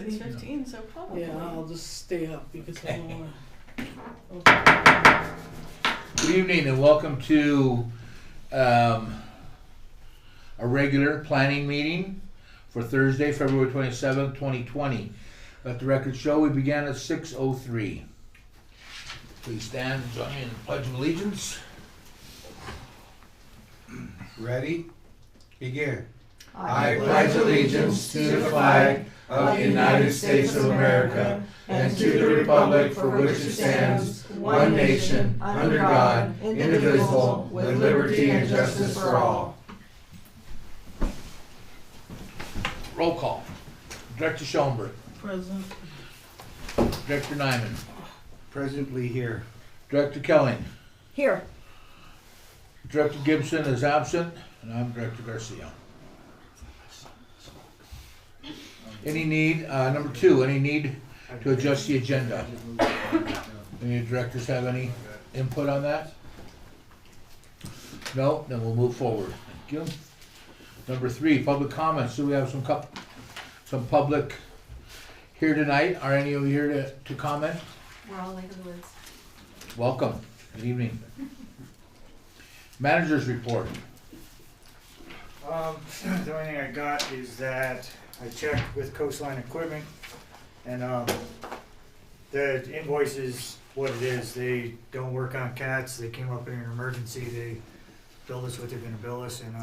6:15, so probably. Yeah, I'll just stay up because I don't wanna. Good evening and welcome to a regular planning meeting for Thursday, February 27th, 2020. Let the record show we began at 6:03. Please stand and join me in the Pledge of Allegiance. Ready? Begin. I pledge allegiance to the flag of the United States of America and to the republic for which it stands, one nation, under God, indivisible, with liberty and justice for all. Roll call. Director Schoenberg. Present. Director Nyman. Presently here. Director Kelling. Here. Director Gibson is absent, and I'm Director Garcia. Any need, number two, any need to adjust the agenda? Any directors have any input on that? No? Then we'll move forward. Thank you. Number three, public comments. Do we have some public here tonight? Are any of you here to comment? We're all Lake of the Woods. Welcome. Good evening. Manager's report. The only thing I got is that I checked with Coastline Equipment, and the invoice is what it is. They don't work on cats. They came up in an emergency. They billed us what they're going to bill us, and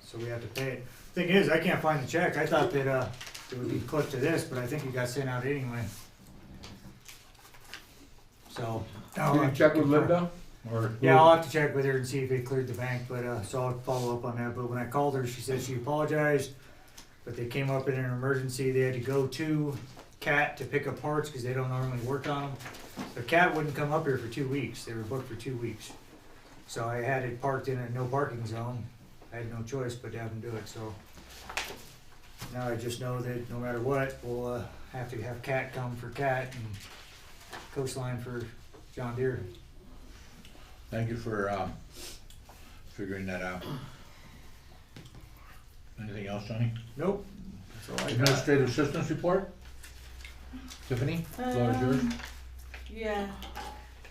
so we have to pay it. Thing is, I can't find the check. I thought that it would be clipped to this, but I think it got sent out anyway. So Did you check with Linda? Or yeah, I'll have to check with her and see if it cleared the bank, but so I'll follow up on that. But when I called her, she said she apologized, but they came up in an emergency. They had to go to CAT to pick up parts because they don't normally work on them. But CAT wouldn't come up here for 2 weeks. They were booked for 2 weeks. So I had it parked in a no parking zone. I had no choice but to have them do it. So now I just know that no matter what, we'll have to have CAT come for CAT and Coastline for John Deere. Thank you for figuring that out. Anything else, Johnny? Nope. That's all I got. Administrative assistance report? Tiffany, the floor is yours. Yeah.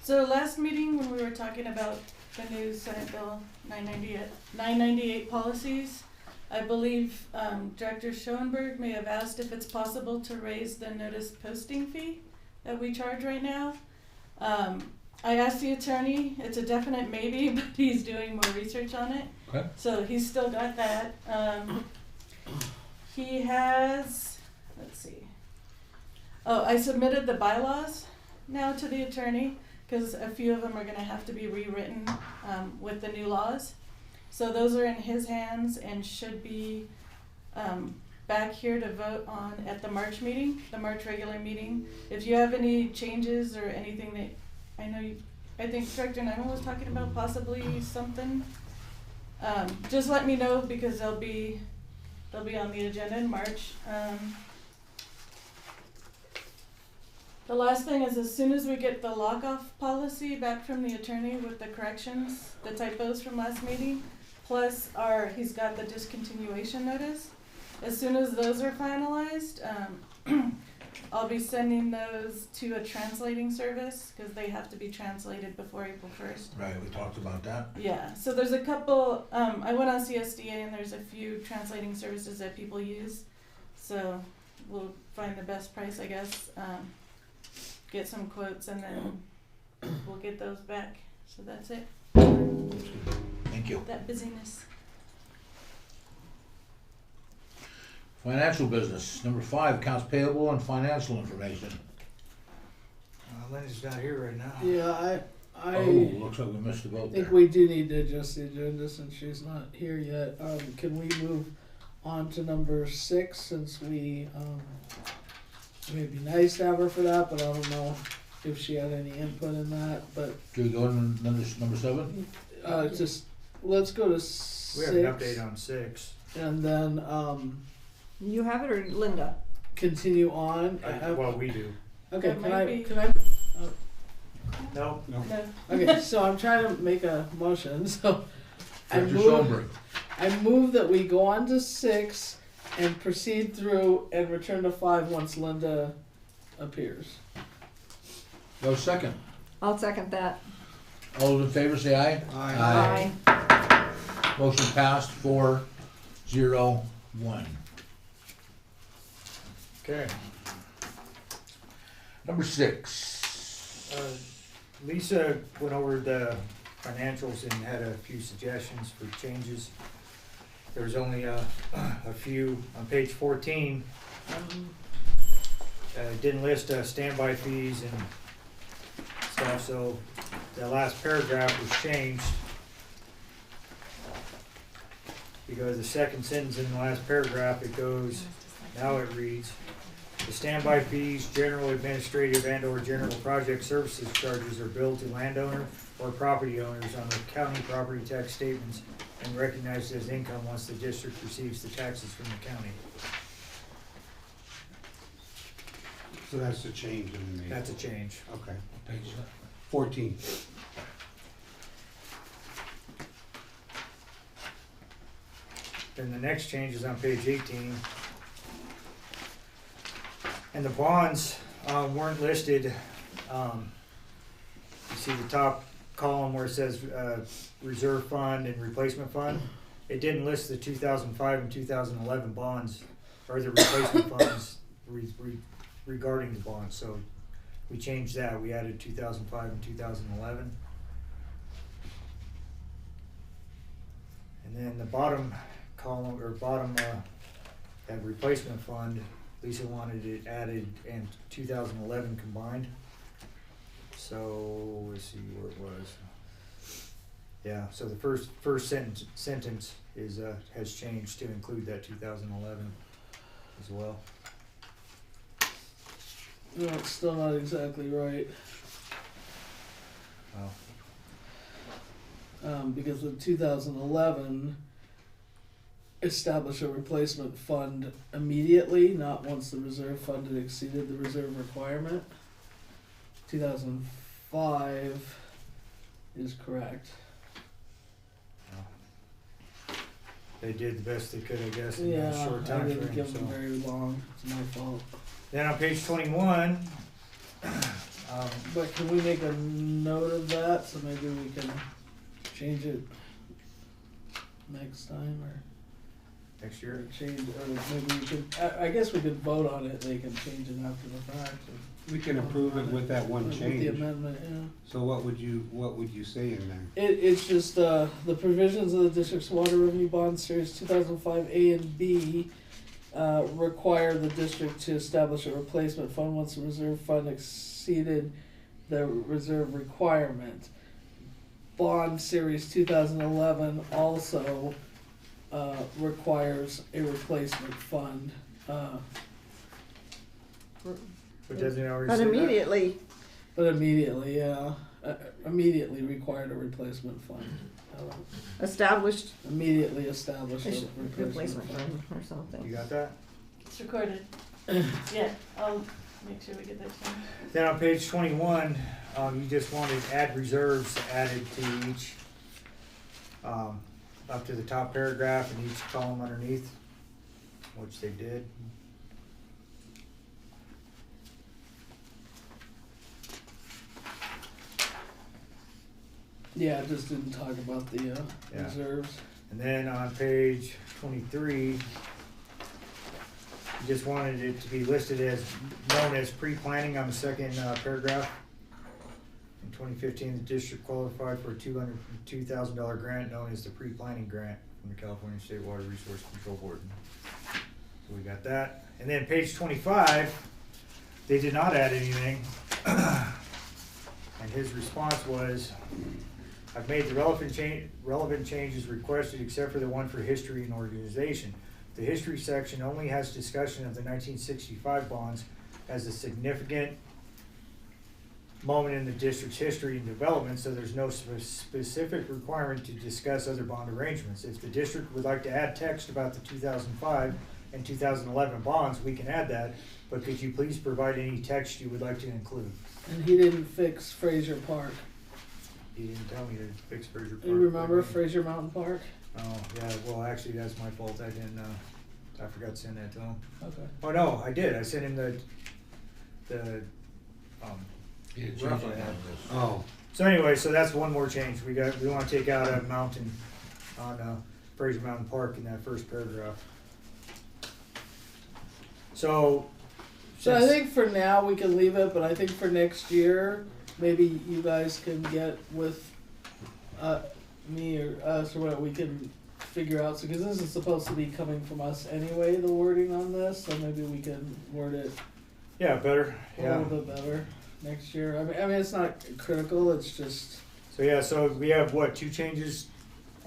So last meeting when we were talking about the new Senate Bill 998 policies, I believe Director Schoenberg may have asked if it's possible to raise the notice posting fee that we charge right now. I asked the attorney, it's a definite maybe, but he's doing more research on it. Okay. So he's still got that. He has, let's see. Oh, I submitted the bylaws now to the attorney because a few of them are going to have to be rewritten with the new laws. So those are in his hands and should be back here to vote on at the March meeting, the March regular meeting. If you have any changes or anything that I think Director Nyman was talking about possibly something. Just let me know because they'll be on the agenda in March. The last thing is as soon as we get the lock-off policy back from the attorney with the corrections, the typos from last meeting, plus he's got the discontinuation notice. As soon as those are finalized, I'll be sending those to a translating service because they have to be translated before April 1st. Right, we talked about that. Yeah, so there's a couple, I went on CSDA and there's a few translating services that people use. So we'll find the best price, I guess, get some quotes and then we'll get those back. So that's it. Thank you. That busyness. Financial business. Number 5, accounts payable and financial information. Linda's not here right now. Yeah, Oh, looks like we missed the vote I think there. we do need to adjust the agenda since she's not here yet. Can we move on to number 6 since we, it would be nice to have her for that, but I don't know if she had any input in that, but, Do we go to number 7? just, let's go to 6. We have an update on 6. And then, You have it or Linda? continue on. Well, we do. Okay, That might be- can I, No. No. okay, so I'm trying to make a motion, so Director Schoenberg. I move that we go on to 6 and proceed through and return to 5 once Linda appears. No second. I'll second that. All those in favor say aye. Aye. Motion passed 4-0-1. Okay. Number 6. Lisa went over the financials and had a few suggestions for changes. There was only a few on page 14. Didn't list standby fees and stuff, so the last paragraph was changed because the second sentence in the last paragraph, it goes, now it reads, the standby fees, general administrative and or general project services charges are billed to landowner or property owners on the county property tax statements and recognized as income once the district receives the taxes from the county. So that's the change in the. That's a change. Okay. Page is that? 14. Then the next change is on page 18. And the bonds weren't listed. You see the top column where it says reserve fund and replacement fund. It didn't list the 2005 and 2011 bonds or the replacement funds regarding the bonds. So we changed that. We added 2005 and 2011. And then the bottom column or bottom that replacement fund, Lisa wanted it added and 2011 combined. So let's see where it was. Yeah, so the first sentence is has changed to include that 2011 as well. No, it's still not exactly right. Oh. Because the 2011 establish a replacement fund immediately, not once the reserve fund had exceeded the reserve requirement. 2005 is correct. They did the best they could, I guess, in Yeah, a short I time didn't frame. give them So. very long. It's my fault. Then on page 21, But can we make a note of that so maybe we can change it next time or next year. change or maybe we could I guess we could vote on it, they can change it after the fact. We can approve it with that one With the change. amendment, yeah. So what would you say in there? It's just, the provisions of the district's water revenue bond series 2005 A and B require the district to establish a replacement fund once the reserve fund exceeded the reserve requirement. Bond series 2011 also requires a replacement fund. But doesn't it already But say that? immediately, But immediately, yeah, immediately required a replacement fund. established Immediately established a a replacement replacement fund. fund or something. You got that? It's recorded. Yeah, I'll make sure we get that done. Then on page 21, you just wanted add reserves added to each, up to the top paragraph and each column underneath, which they did. Yeah, it just didn't talk about the Yeah. reserves. And then on page 23, you just wanted it to be listed as known as pre-planning on the second paragraph. In 2015, the district qualified for a $202,000 grant known as the pre-planning grant from the California State Water Resource Control Board. So we got that. And then page 25, they did not add anything. And his response was, I've made the relevant changes requested except for the one for history and organization. The history section only has discussion of the 1965 bonds as a significant moment in the district's history and development, so there's no specific requirement to discuss other bond arrangements. If the district would like to add text about the 2005 and 2011 bonds, we can add that, but could you please provide any text you would like to include? And he didn't fix Fraser Park. He didn't tell me to fix Fraser Park. You remember Fraser Mountain Park? Oh, yeah, well, actually, that's my fault, I didn't, I forgot to send that to him. Okay. Oh, no, I did. I sent him the, Yeah, change roughly it that. on this. Oh, So anyway, so that's one more change. We wanna take out a mountain on, Fraser Mountain Park in that first paragraph. So. So I since- think for now we can leave it, but I think for next year, maybe you guys can get with me or us or whatever, we can figure out, so, cause this is supposed to be coming from us anyway, the wording on this, so maybe we can word it Yeah, better, a yeah. little bit better next year. I mean, it's not critical, it's just, So yeah, so we have what, 2 changes,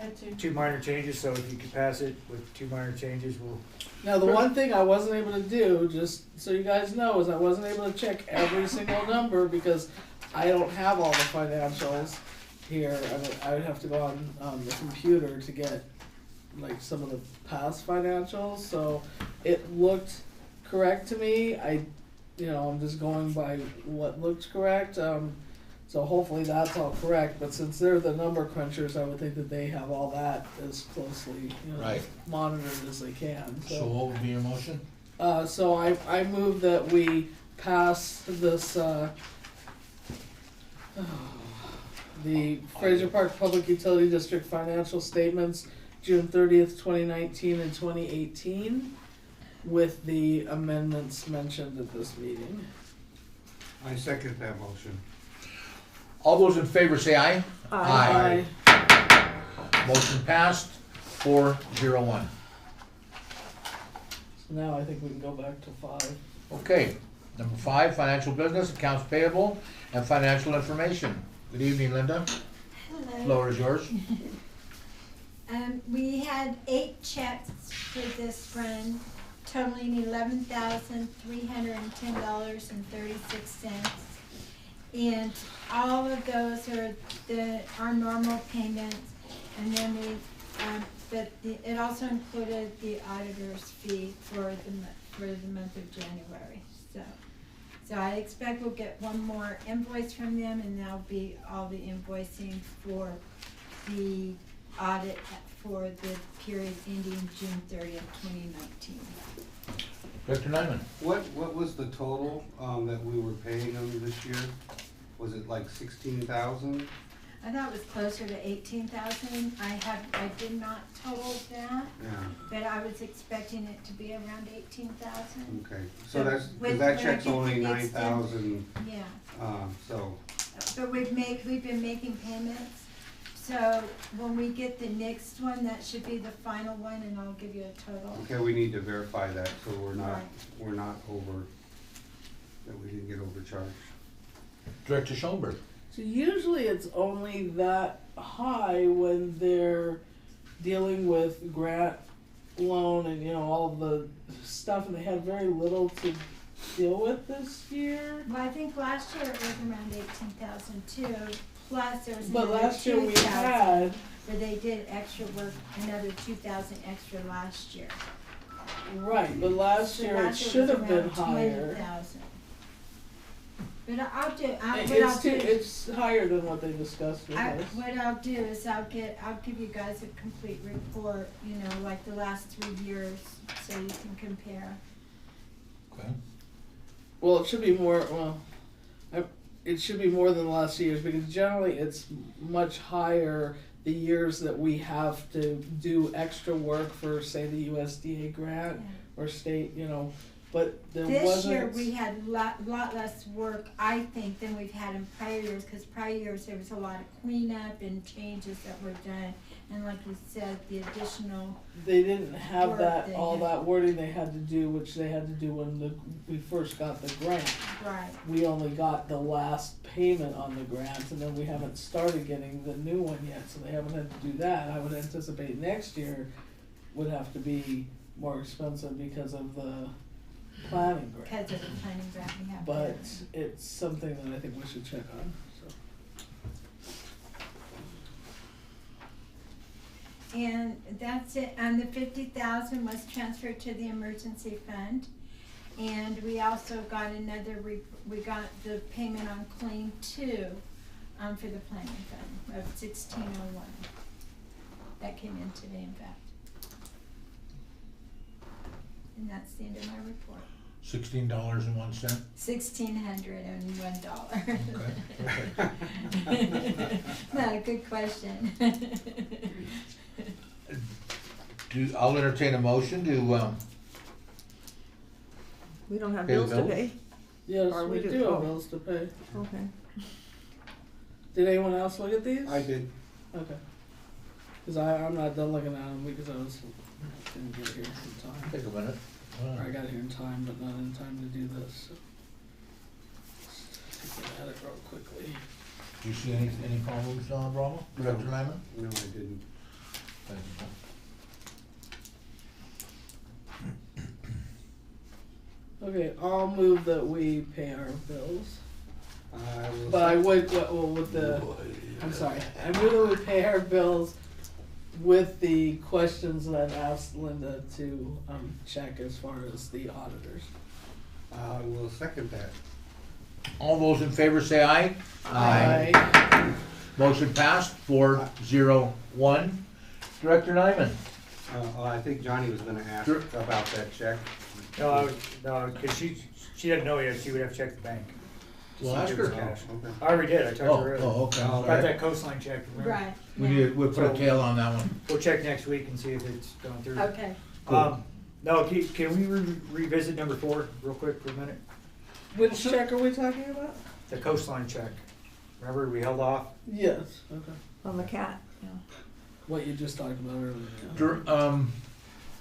Add two. 2 minor changes, so if you could pass it with 2 minor changes, we'll. now the one thing I wasn't able to do, just so you guys know, is I wasn't able to check every single number because I don't have all the financials here. I mean, I would have to go on the computer to get like some of the past financials, so it looked correct to me. I'm just going by what looked correct. So hopefully that's all correct, but since they're the number crunchers, I would think that they have all that as closely, Right. monitored as they can, So what would be your motion? so I move that we pass this, the Fraser Park Public Utility District financial statements, June 30th, 2019 and 2018, with the amendments mentioned at this meeting. I second that motion. All those in favor say aye. Aye. Motion passed, 401. So now I think we can go back to 5. Okay, number 5, financial business, accounts payable, and financial information. Good evening, Linda. Hello. Floor is yours. We had 8 checks for this run, totaling $11,310.36. And all of those are our normal payments. And then it also included the auditor's fee for the month of January. So I expect we'll get one more invoice from them, and that'll be all the invoicing for the audit for the period ending June 30th, 2019. Director Nyman. What was the total, that we were paying them this year? Was it like 16,000? I thought it was closer to 18,000. I did not total that, Yeah, but I was expecting it to be around 18,000. okay. So So that's, with- cause that when I check's get only the extent- 9,000, Yeah, so, but we've been making payments. So when we get the next one, that should be the final one, and I'll give you a total. okay, we need to verify that, so Right. we're not over, that we didn't get overcharged. Director Schoenberg. So usually it's only that high when they're dealing with grant loan and, all the stuff, and they had very little to deal with this year. Well, I think last year it was around 18,000 too, plus there was But another last year we 2,000 had, where they did extra work, another 2,000 extra last year. right, but last So year it last year should was have been around higher. 20,000. But It's higher than what they discussed with us. what I'll do is I'll give you guys a complete report, like the last 3 years, so you can compare. Okay. Well, it should be more, it should be more than the last 2 years, because generally it's much higher the years that we have to do extra work for, say, the USDA grant or state, but there This year, wasn't. we had a lot less work, I think, than we've had in prior years, because prior years, there was a lot of cleanup and changes that were done, and like you said, the additional, They didn't have work that, they all had. that wording they had to do, which they had to do when we first got the grant. right, We only got the last payment on the grant, and then we haven't started getting the new one yet, so they haven't had to do that. I would anticipate next year would have to be more expensive because of the planning grant. because of the planning grant we have. But it's something that I think we should check on, so. And that's it, and the 50,000 was transferred to the emergency fund. And we also got we got the payment on claim 2, for the planning fund of 1601. That came in today, in fact. And that's the end of my report. $16.01. $1,601. Okay. No, good question. I'll entertain a motion to, We don't have Pay the bills to bills? pay. Yes, Or we we do- do have oh. bills to pay. Okay. Did anyone else look at these? I did. Okay. Cause I'm not done looking at them because I didn't get here in time. take a minute. Or I got here in time, but not in time to do this, so. Let's take at it real quickly. Do you see any problems, Bravo? Director Lyman? No, I didn't. Thank you. Okay, I'll move that we pay our bills. I will But I would, well, with the, I'm sorry, I move that we pay our bills with the questions that I've asked Linda to, check as far as the auditors. I will second that. All those in favor say aye. Motion passed, 4-0-1. Director Nyman? I think Johnny was gonna ask Sure. about that check. No, cause she doesn't know yet, she would have to check the bank. to Well, see ask if it was her. cash. Okay. I already did, I talked to her earlier. Okay, I'm Oh, About sorry. that coastline check, remember? Right. We yeah. we'll put a tail on that one. We'll check next week and see if it's gone through. Okay. Cool. No, can we revisit number 4 real quick for a minute? Which check are we talking about? The coastline check. Remember, we held off? Yes, okay. On the cat, yeah. What you just talked about earlier, yeah.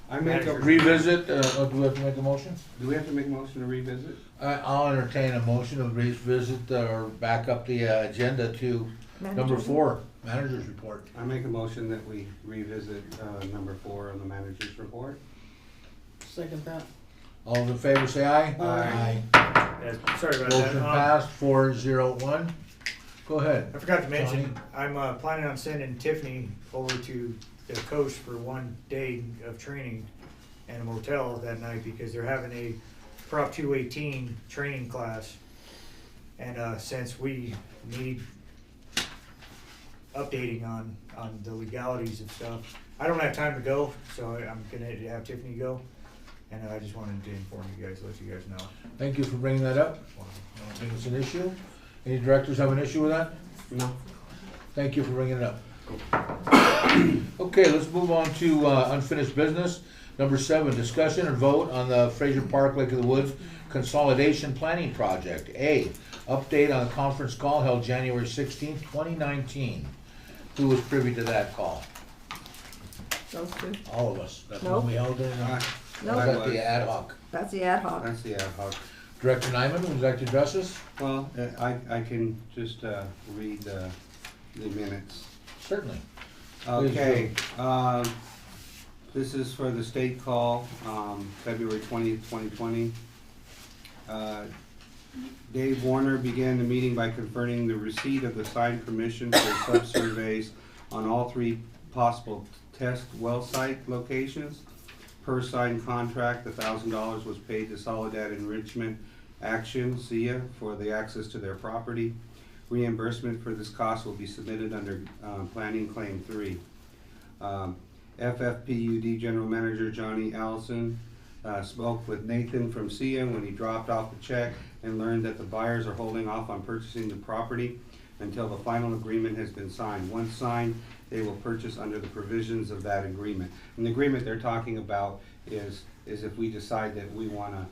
I make a, Revisit, do we have to make a motion? do we have to make a motion to revisit? I'll entertain a motion to revisit or back up the agenda to number Managers. 4, manager's report. I make a motion that we revisit, number 4 on the manager's report. Second that. All those in favor say aye. Aye. Yeah, sorry about that. Motion passed, 4-0-1. Go ahead. I forgot to mention, Johnny? I'm planning on sending Tiffany over to the coast for 1 day of training and a motel that night because they're having a Prop 218 training class. And since we need updating on the legalities of stuff, I don't have time to go, so I'm gonna have Tiffany go. And I just wanted to inform you guys, let you guys know. Thank you for bringing that up. I don't think it's an issue. Any directors have an issue with that? No. Thank you for bringing it up. Okay, let's move on to unfinished business. Number 7, discussion and vote on the Fraser Park Lake of the Woods Consolidation Planning Project. A, update on the conference call held January 16, 2019. Who was privy to that call? Those two. All of us. That's Nope. when we held it. No. Was that the ad hoc? That's the ad hoc. That's the ad hoc. Director Nyman, would you like to address us? Well, I can just, read the minutes. Certainly. Okay, this is for the state call, February 20th, 2020. Dave Warner began the meeting by confirming the receipt of the signed permission for sub-surveys on all 3 possible test well site locations. Per signed contract, $1,000 was paid to Soledad Enrichment Action, SIA, for the access to their property. Reimbursement for this cost will be submitted under Planning Claim 3. FFPUD General Manager Johnny Allison spoke with Nathan from SIA when he dropped off the check and learned that the buyers are holding off on purchasing the property until the final agreement has been signed. Once signed, they will purchase under the provisions of that agreement. And the agreement they're talking about is if we decide that we wanna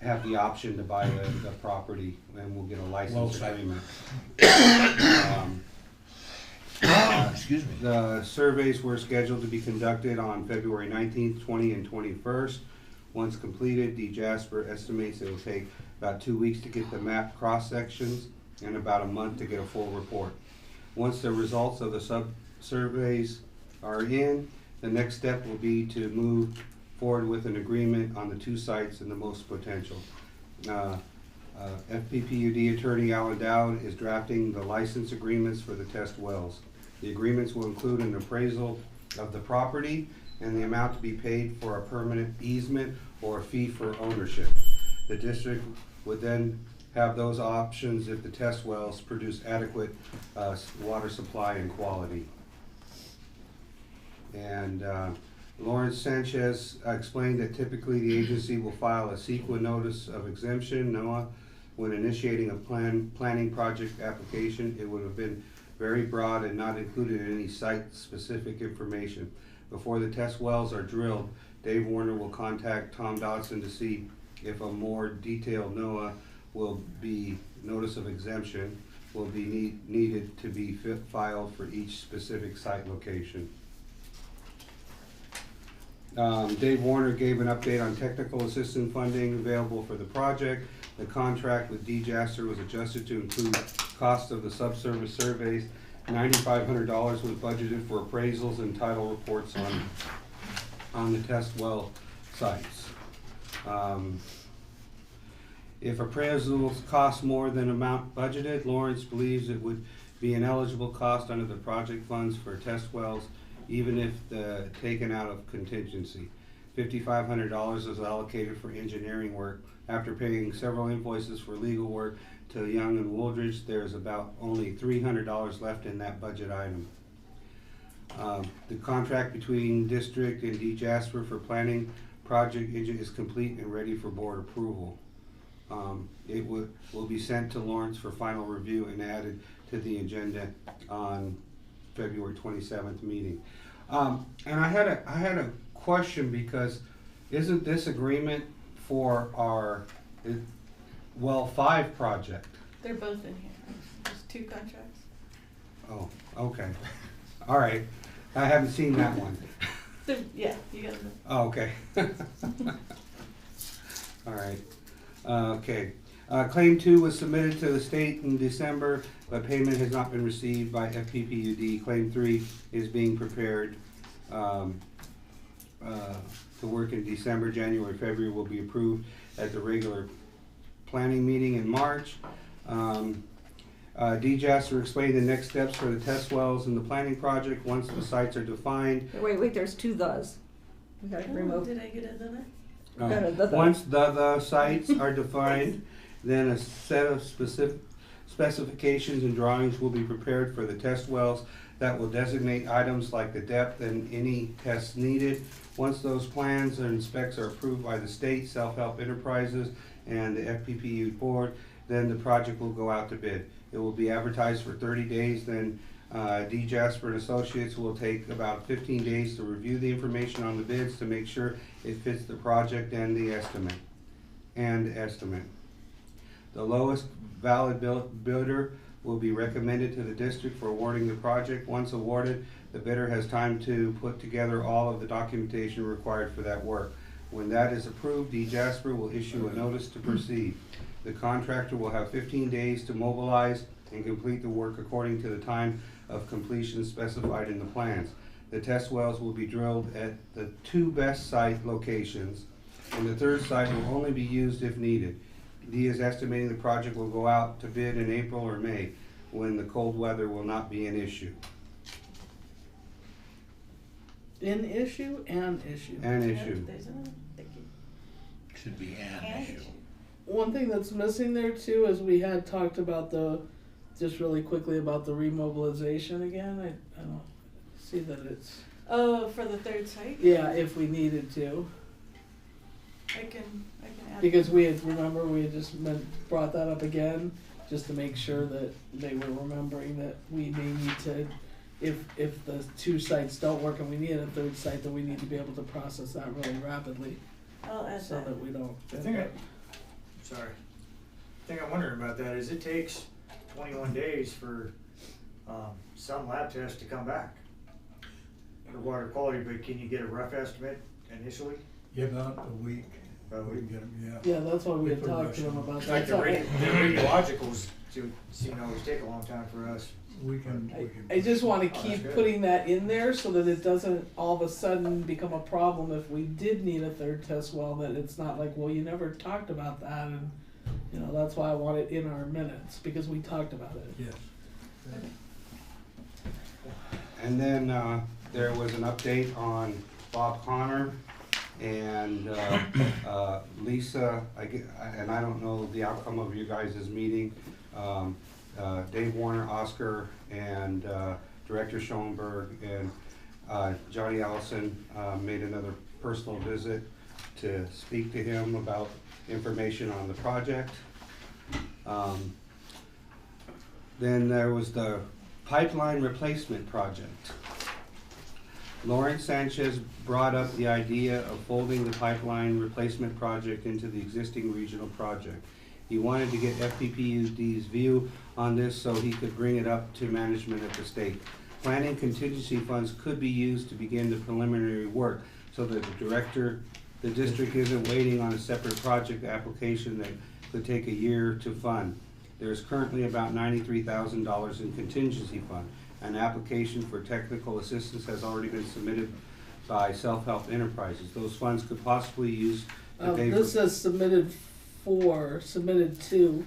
have the option to buy the property, and we'll get a license Well said. agreement. Excuse me. The surveys were scheduled to be conducted on February 19th, 20, and 21st. Once completed, D. Jasper estimates it will take about 2 weeks to get the map cross-sections and about a month to get a full report. Once the results of the sub-surveys are in, the next step will be to move forward with an agreement on the 2 sites and the most potential. FPPUD attorney Alan Dowd is drafting the license agreements for the test wells. The agreements will include an appraisal of the property and the amount to be paid for a permanent easement or a fee for ownership. The district would then have those options if the test wells produce adequate water supply and quality. And Lawrence Sanchez explained that typically the agency will file a CEQA notice of exemption, NOAA, when initiating a planning project application. It would have been very broad and not included any site-specific information. Before the test wells are drilled, Dave Warner will contact Tom Dodson to see if a more detailed NOAA will be notice of exemption will be needed to be filed for each specific site location. Dave Warner gave an update on technical assistance funding available for the project. The contract with DJASTER was adjusted to include cost of the subsurface surveys. $9,500 was budgeted for appraisals and title reports on the test well sites. If appraisals cost more than amount budgeted, Lawrence believes it would be an eligible cost under the project funds for test wells, even if taken out of contingency. $5,500 is allocated for engineering work. After paying several invoices for legal work to Young and Wooldridge, there's about only $300 left in that budget item. The contract between District and DJASPER for planning project is complete and ready for board approval. It will be sent to Lawrence for final review and added to the agenda on February 27th meeting. And I had a question, because isn't this agreement for our well 5 project? They're both in here. There's 2 contracts. Oh, okay. All right. I haven't seen that one. Yeah, you got them. Oh, okay. All right. Okay. Claim 2 was submitted to the state in December, but payment has not been received by FPPUD. Claim 3 is being prepared to work in December. January, February will be approved at the regular planning meeting in March. DJASTER explained the next steps for the test wells in the planning project once the sites are defined. Wait, there's 2 thes. We gotta remove. Did I get it done? Once the sites are defined, then a set of specifications and drawings will be prepared for the test wells that will designate items like the depth and any tests needed. Once those plans and specs are approved by the state, Self-Help Enterprises, and the FPPU board, then the project will go out to bid. It will be advertised for 30 days, then DJASPER and Associates will take about 15 days to review the information on the bids to make sure it fits the project and the estimate. The lowest valid bidder will be recommended to the district for awarding the project. Once awarded, the bidder has time to put together all of the documentation required for that work. When that is approved, DJASPER will issue a notice to proceed. The contractor will have 15 days to mobilize and complete the work according to the time of completion specified in the plans. The test wells will be drilled at the 2 best site locations, and the 3rd site will only be used if needed. D is estimating the project will go out to bid in April or May, when the cold weather will not be an issue. An issue and issue. An issue. There's another. Thank you. Should be an issue. One thing that's missing there too is we had talked about just really quickly about the remobilization again. I don't see that it's. Oh, for the 3rd site? Yeah, if we needed to. I can add. Because we had just brought that up again, just to make sure that they were remembering that we may need to, if the 2 sites don't work and we need a 3rd site, then we need to be able to process that really rapidly, I'll add so that we don't. The thing I'm wondering about that is it takes 21 days for some lab tests to come back for water quality, but can you get a rough estimate initially? Yeah, about a week. We can get them, yeah. Yeah, that's why we had talked to them about Like that. the radiologicals always take a long time for us. I just want to Oh, keep that's good. putting that in there so that it doesn't all of a sudden become a problem if we did need a 3rd test well, that it's not like, well, you never talked about that, and that's why I want it in our minutes, because we talked about it. Yes. And then there was an update on Bob Connor and Lisa, and I don't know the outcome of you guys' meeting. Dave Warner, Oscar, and Director Schoenberg, and Johnny Allison, made another personal visit to speak to him about information on the project. Then there was the pipeline replacement project. Lawrence Sanchez brought up the idea of folding the pipeline replacement project into the existing regional project. He wanted to get FPPUD's view on this so he could bring it up to management at the state. Planning contingency funds could be used to begin the preliminary work so that the district isn't waiting on a separate project application that could take a year to fund. There is currently about $93,000 in contingency fund. An application for technical assistance has already been submitted by Self-Help Enterprises. Those funds could possibly use to pay This says submitted to.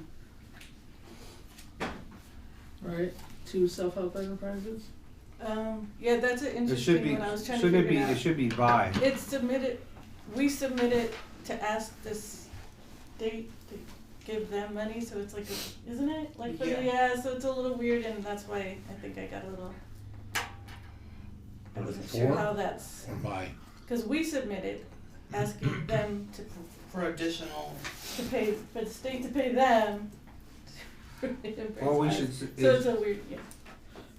Right? To Self-Help Enterprises? Yeah, that's an It should interesting be, one, I was trying to shouldn't it figure be, it out. it should be by. It's submitted, we submitted to ask the state to give them money, so it's like, isn't it? Like, so it's a little weird, and that's why I think I got a little, I wasn't sure For? how that's, Or by? cause we submitted asking them For additional, to pay, for the state to pay them. to reimburse Well, we us. should, So it's a weird, yeah.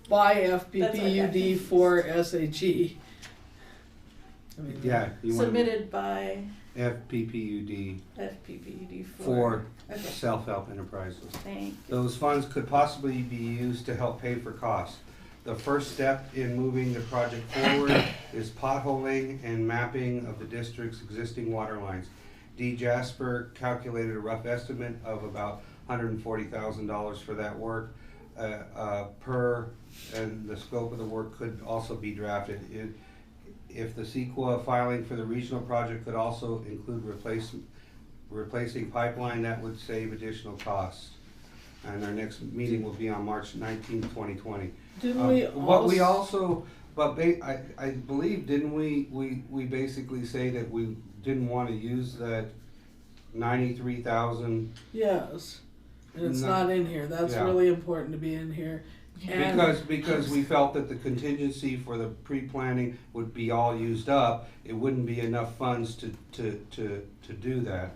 By That's what I FPPUD got for SHE. I mean, yeah, you want Submitted by FPPUD FPPUD for Okay, Self-Help Enterprises. thank you. Those funds could possibly be used to help pay for costs. The first step in moving the project forward is potholing and mapping of the district's existing water lines. D. Jasper calculated a rough estimate of about $140,000 for that work. And the scope of the work could also be drafted. If the CEQA filing for the regional project could also include replacing pipeline, that would save additional costs. And our next meeting will be on March 19, 2020. Didn't we What we also, I believe, didn't we basically say that we didn't wanna use that 93,000? yes, and it's No. not in here, that's Yeah. really important to be in here. And- Because we felt that the contingency for the pre-planning would be all used up, it wouldn't be enough funds to do that.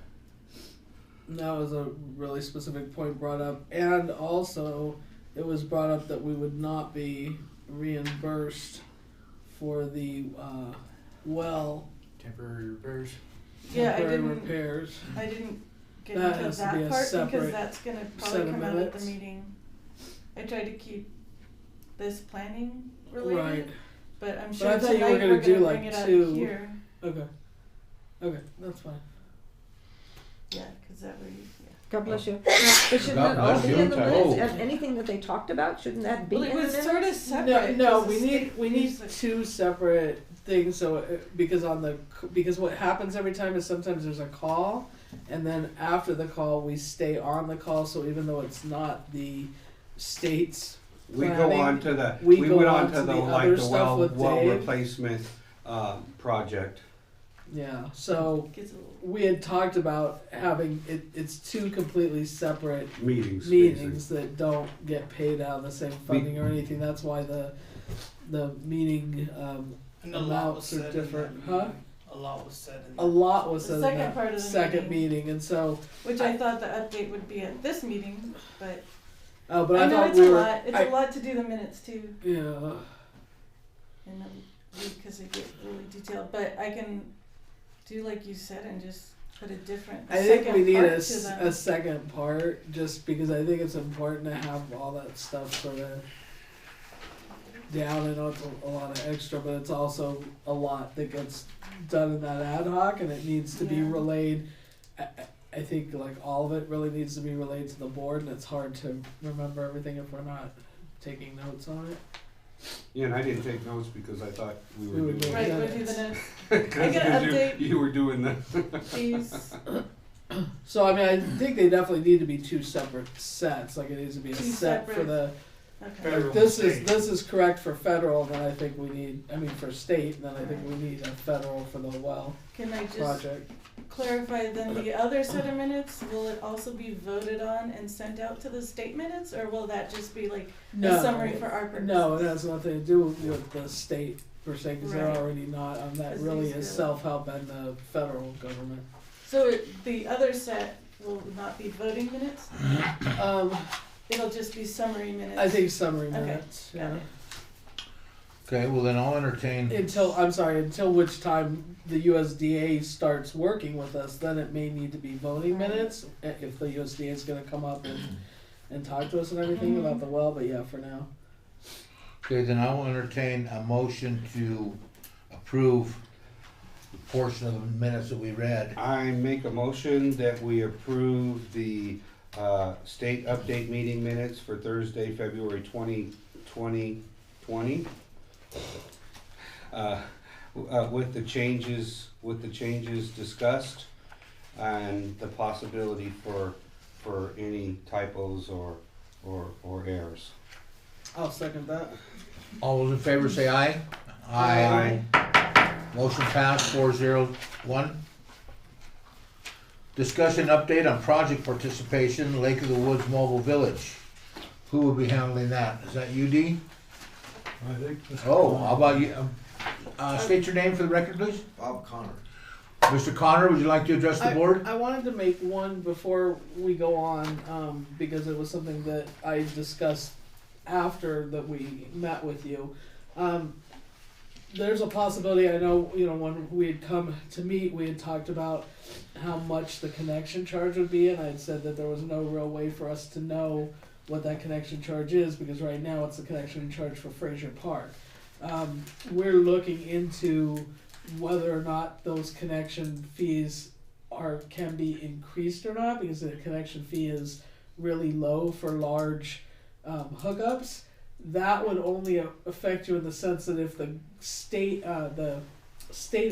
That was a really specific point brought up, and also it was brought up that we would not be reimbursed for the well Temporary repairs. Yeah, temporary repairs. I didn't get That into has to be that a part separate because that's gonna set probably of come out at the minutes. meeting. I tried to keep this planning Right. related, but I'm But sure I thought you were tonight gonna we're do gonna like bring it up two. here. Okay. Okay, that's fine. Yeah, cause that way, yeah. God bless you. But shouldn't God that all bless be you. in the minutes? Oh. And anything that they talked about, shouldn't that be Well, in it the was minutes? sort of No, separate. no, 'cause we the need state we need was like- two separate things. So because because what happens every time is sometimes there's a call, and then after the call we stay on the call. So even though it's not the state's We go planning, on to the, we we go went on on to to the, the like, other the stuff with well Dave. replacement, project. yeah. So Gets a little- we had talked about having it's two completely separate Meetings. meetings that don't get paid out of the same funding or anything. That's why the meeting and a lot amounts was are said in that different, meeting. huh? A lot was said in A lot was The said in second that part of the second meeting. meeting, and so Which I thought the update would be at this meeting, but but I I know thought it's we a were lot, it's I- a lot to do the minutes too, yeah. and because they get really detailed, but I can do like you said and just put a different, I think second we need part a, to them. a second part just because I think it's important to have all that stuff sort of down. I know it's a lot of extra, but it's also a lot that gets done in that ad hoc, and it needs to be Yeah. relayed. I think like all of it really needs to be relayed to the board, and it's hard to remember everything if we're not taking notes on it. Yeah, and I didn't take notes because I thought we We were would doing. do Right, Yeah. we'll do the next, Because gotta update. you were doing the. these, So I mean, I think they definitely need to be two separate sets. Like it needs to be a Two set for separate- the. okay. Federal Like this and is state. this is correct for federal, and then I think we need. I mean for state, and then I think we need a federal for the well Can I just project. clarify then the other set of minutes, will it also be voted on and sent out to the state minutes, or will that just be like a No, summary for our purposes? no, it has nothing to do with the state per se, because they're Right. already not on that. 'Cause Really these is go- self-help and the federal government. So the other set will not be voting minutes? It'll just be summary minutes? I think summary Okay, minutes, got yeah. it. Okay, well then I'll entertain, Until which time the USDA starts working with us, then it may need to be voting Right. minutes, if the USDA is gonna come up and talk to us and everything about the well, but yeah, for now. okay, then I will entertain a motion to approve the portion of the minutes that we read. I make a motion that we approve the state update meeting minutes for Thursday, February 2020. With the changes discussed and the possibility for any typos or errors. I'll second that. All those in favor say aye. Aye. Motion passed 401. Discussion update on project participation, Lake of the Woods Mobile Village. Who will be handling that? Is that you, Dee? I think. Oh, how about you? State your name for the record, please. Bob Connor. Mr. Connor, would you like to address the board? I wanted to make one before we go on, because it was something that I discussed after that we met with you. There's a possibility, I know, when we had come to meet, we had talked about how much the connection charge would be, and I had said that there was no real way for us to know what that connection charge is, because right now it's the connection charge for Fraser Park. We're looking into whether or not those connection fees can be increased or not, because the connection fee is really low for large hookups. That would only affect you in the sense that if the state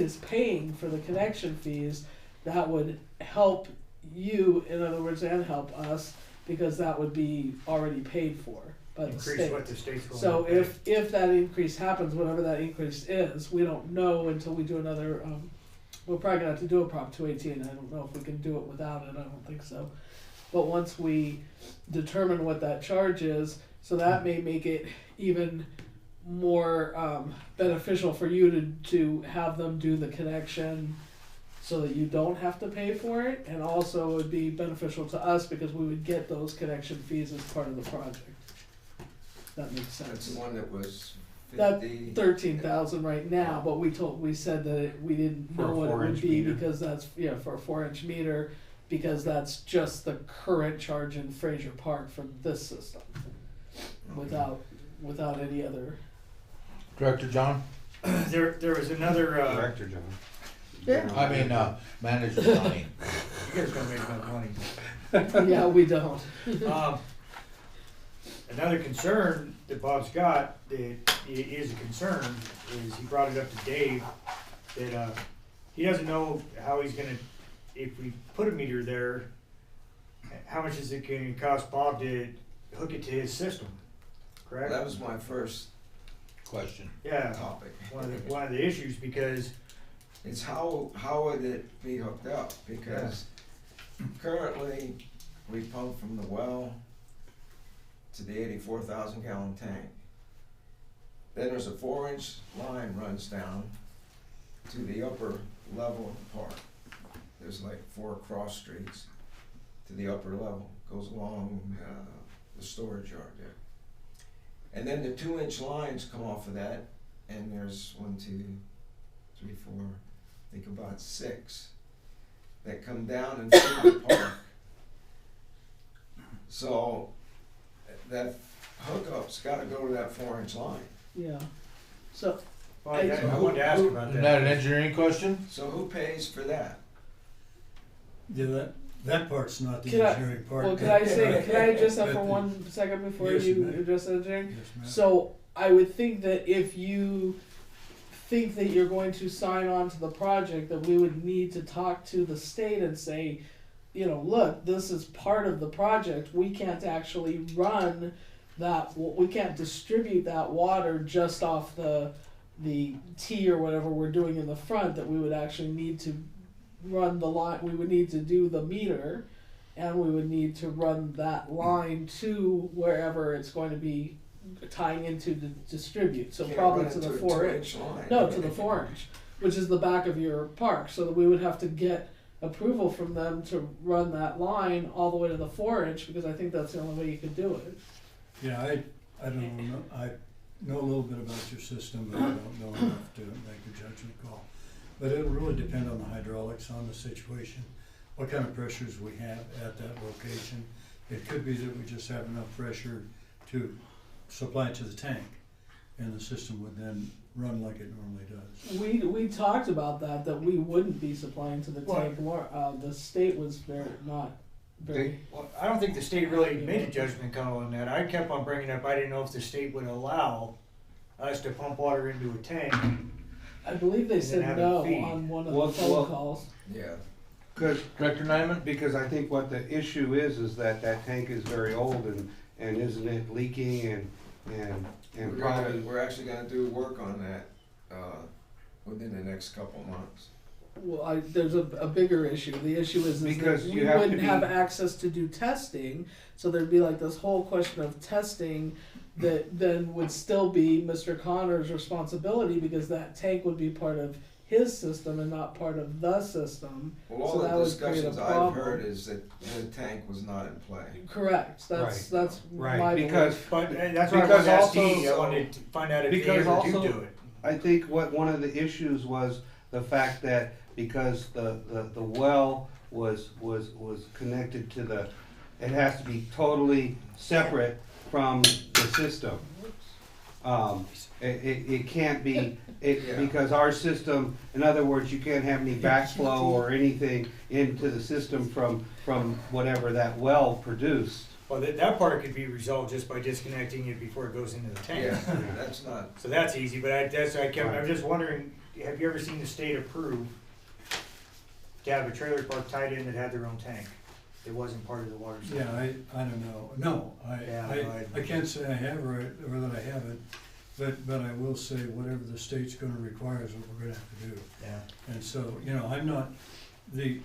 is paying for the connection fees, that would help you, in other words, and help us, because that would be already paid for by the Increase state. what the state's going So to pay. if that increase happens, whatever that increase is, we don't know until we do another, we're probably gonna have to do a Prop 218, I don't know if we can do it without it, I don't think so. But once we determine what that charge is, so that may make it even more beneficial for you to have them do the connection so that you don't have to pay for it, and also it would be beneficial to us because we would get those connection fees as part of the project. That makes sense. That's the one that was That 50. 13,000 right now, but we said that we didn't For a know what it would 4-inch be meter. because that's, for a 4-inch meter, because that's just the current charge in Fraser Park for this system, without any other. Director John? There was another, Director John. Yeah. I mean, Manager Johnny. you guys don't make enough money. Yeah, we don't. Another concern that Bob's got that is a concern is he brought it up to Dave that he doesn't know how he's gonna, if we put a meter there, how much is it gonna cost Bob to hook it to his system, correct? That was my first Question. Yeah, topic. one of the issues, because It's how would it be hooked up? Because currently we pump from the well to the 84,000 gallon tank. Then there's a 4-inch line runs down to the upper level of the park. There's like 4 cross streets to the upper level, goes along the storage yard there. And then the 2-inch lines come off of that, and there's 1, 2, 3, 4, I think about 6 that come down and feed the park. So that hookup's gotta go to that 4-inch line. Yeah. So well, I wanted to ask about Isn't that an that. engineering question? So who pays for that? Yeah, that part's not the Can I- engineering part. well, can I address that But for the- 1 second before Yes, you ma'am. address the engineering? Yes, ma'am. So I would think that if you think that you're going to sign on to the project, that we would need to talk to the state and say, look, this is part of the project. We can't actually run that. We can't distribute that water just off the T or whatever we're doing in the front. That we would actually need to run the line. We would need to do the meter, and we would need to run that line to wherever it's going to be tying into to distribute, so Can't probably run to it the a 4-inch. 2-inch line. No, to the 4-inch, which is the back of your park, so that we would have to get approval from them to run that line all the way to the 4-inch, because I think that's the only way you could do it. Yeah, I don't know, I know a little bit about your system, but I don't know enough to make a judgment call. But it'll really depend on the hydraulics, on the situation, what kind of pressures we have at that location. It could be that we just have enough pressure to supply it to the tank, and the system would then run like it normally does. We talked about that we wouldn't be supplying to the Well- tank more, the state was not very. Well, I don't think the state really made a judgment call on that. I kept on bringing up, I didn't know if the state would allow us to pump water into a tank. I believe they And said then have it no feed. on one of Well, the phone well- calls. Yeah. Director Nyman? Because I think what the issue is that tank is very old and isn't it leaking and probably. We're actually gonna do work on that, within the next couple months. Well, there's a bigger issue. The issue is Because that you we have to wouldn't be- have access to do testing, so there'd be like this whole question of testing that then would still be Mr. Connor's responsibility, because that tank would be part of his system and not part of the system. Well, So all that the would create a discussions I've problem. heard is that the tank was not in play. Correct. That's Right, my because But that's why I Because wanted to ask also- Dee, I wanted to find out if they Because ever do also- do it. I think one of the issues was the fact that because the well was connected to it has to be totally separate from the system. It can't be, Yeah. because our system, in other words, you can't have any backflow or anything into the system from whatever that well produced. Well, that part could be resolved just by disconnecting it before it goes into the tank. Yeah, that's not, So that's easy, but I'm just wondering, have you ever seen the state approve to have a trailer park tied in that had their own tank? It wasn't part of the water system. Yeah, I don't know, no, Yeah, I can't say I have or that I haven't, but I will say whatever the state's gonna require is what we're gonna have to do. Yeah. And so, you know, I'm not, the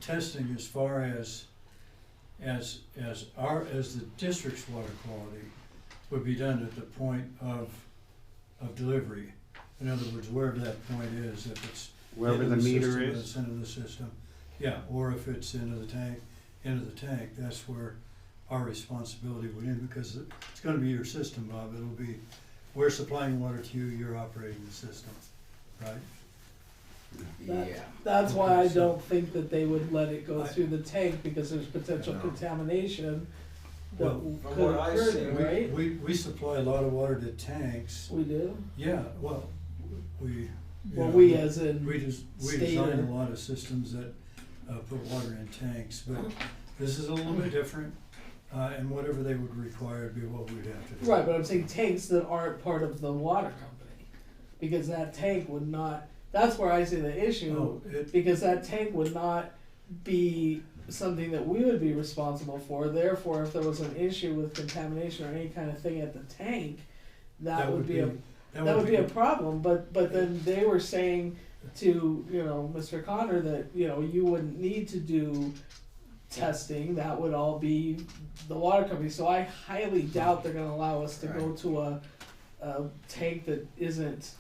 testing as far as the district's water quality would be done at the point of delivery. In other words, wherever that point is, if it's Wherever into the meter system, is. it's into the system, yeah, or if it's into the tank, that's where our responsibility would end, because it's gonna be your system, Bob, it'll be, we're supplying water to you, you're operating the system, right? That- yeah. That's why I don't think that they would let it go I- through the tank, because there's potential No. contamination that Well, from could what I've occur seen, there, right? We supply a lot of water to tanks, We do? yeah, well, you Well, know, we as in we state design or- a lot of systems that put water in tanks, but this is a little bit different, and whatever they would require would be what we'd have to do. Right, but I'm saying tanks that aren't part of the water company, because that tank would not, that's where I see the issue, Oh, because that tank would not be something that we would be responsible for, therefore, if there was an issue with contamination or any kind of thing at the tank, that would be a problem, but then they were saying to, you know, Mr. Connor that, you know, you wouldn't need to do testing, that would all be the water company, so I highly doubt they're gonna allow us to go Right. to a tank that isn't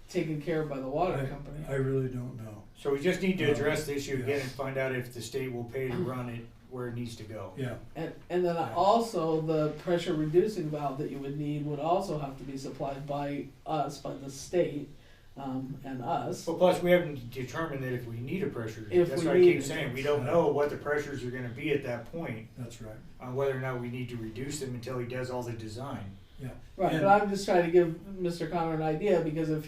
taken care of by the water I company. really don't know, So we just need to address the issue Yeah. again and find out if the state will pay to run it where it needs to go. yeah, And then also, the pressure reducing valve that you would need would also have to be supplied by us, by the state, and us. But plus, we haven't determined that if we need a pressure, If that's we what I need keep it. saying, we don't know what the pressures are gonna be at that point, that's right, on whether or not we need to reduce them until he does all the design. yeah. Right, And- but I'm just trying to give Mr. Connor an idea, because if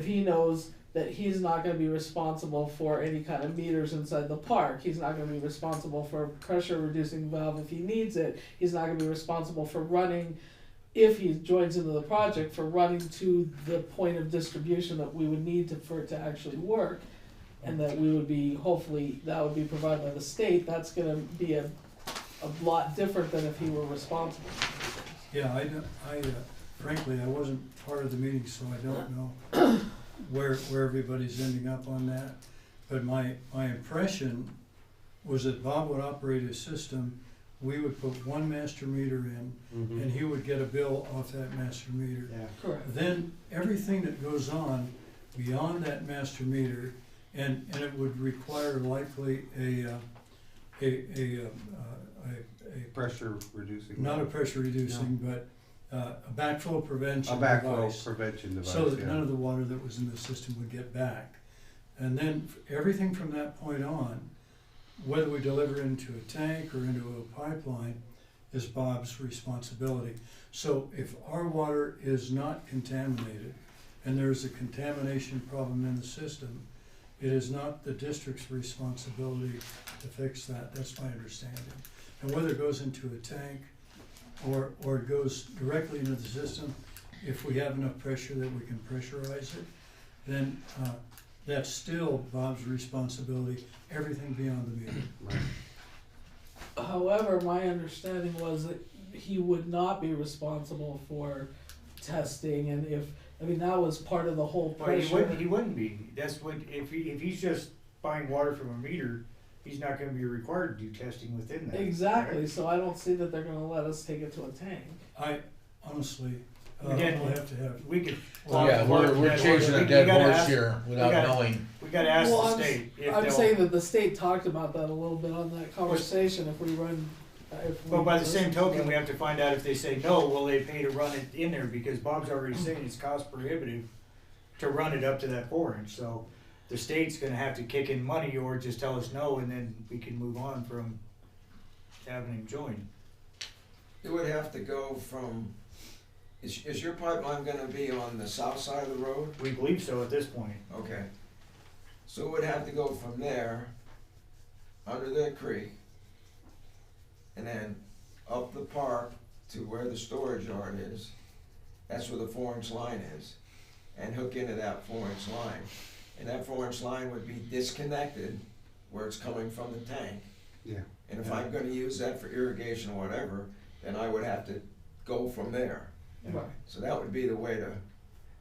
he knows that he's not gonna be responsible for any kind of meters inside the park, he's not gonna be responsible for pressure reducing valve if he needs it, he's not gonna be responsible for running, if he joins into the project, for running to the point of distribution that we would need for it to actually work, and that we would be, hopefully, that would be provided by the state, that's gonna be a lot different than if he were responsible. Yeah, frankly, I wasn't part of the meeting, so I don't know where everybody's ending up on that. But my impression was that Bob would operate his system we would put one master meter in, Mhm. and he would get a bill off that master meter. Yeah. Correct. Then everything that goes on beyond that master meter, and it would require likely a Pressure reducing. not a pressure reducing, but a backflow prevention A backflow device, prevention device, so that yeah. none of the water that was in the system would get back. And then everything from that point on, whether we deliver into a tank or into a pipeline, is Bob's responsibility. So if our water is not contaminated and there's a contamination problem in the system, it is not the district's responsibility to fix that. That's my understanding. And whether it goes into a tank or it goes directly into the system, if we have enough pressure that we can pressurize it, then that's still Bob's responsibility, everything beyond the meter. Right. However, my understanding was that he would not be responsible for testing, and that was part of the whole Well, he pressure. wouldn't be. That's what, if he's just buying water from a meter, he's not gonna be required to do testing within that. Exactly, right? so I don't see that they're gonna let us take it to a tank. I honestly, Again, we'll have to have, We could. Yeah, we're chasing a dead horse here without knowing. We gotta ask Well, the state. if I'm they'll- saying that the state talked about that a little bit on that conversation, if we run, But by the same token, we have to find out if they say no, will they pay to run it in there, because Bob's already saying it's cost prohibitive to run it up to that 4-inch, so the state's gonna have to kick in money or just tell us no, and then we can move on from having him join. It would have to go from, is your pipeline gonna be on the south side of the road? We believe so at this point. Okay. So it would have to go from there, under the creek, and then up the park to where the storage yard is. That's where the 4-inch line is, and hook into that 4-inch line. And that 4-inch line would be disconnected where it's coming from the tank. Yeah. And if I'm gonna use that for irrigation or whatever, then I would have to go from there. Right. So that would be the way to,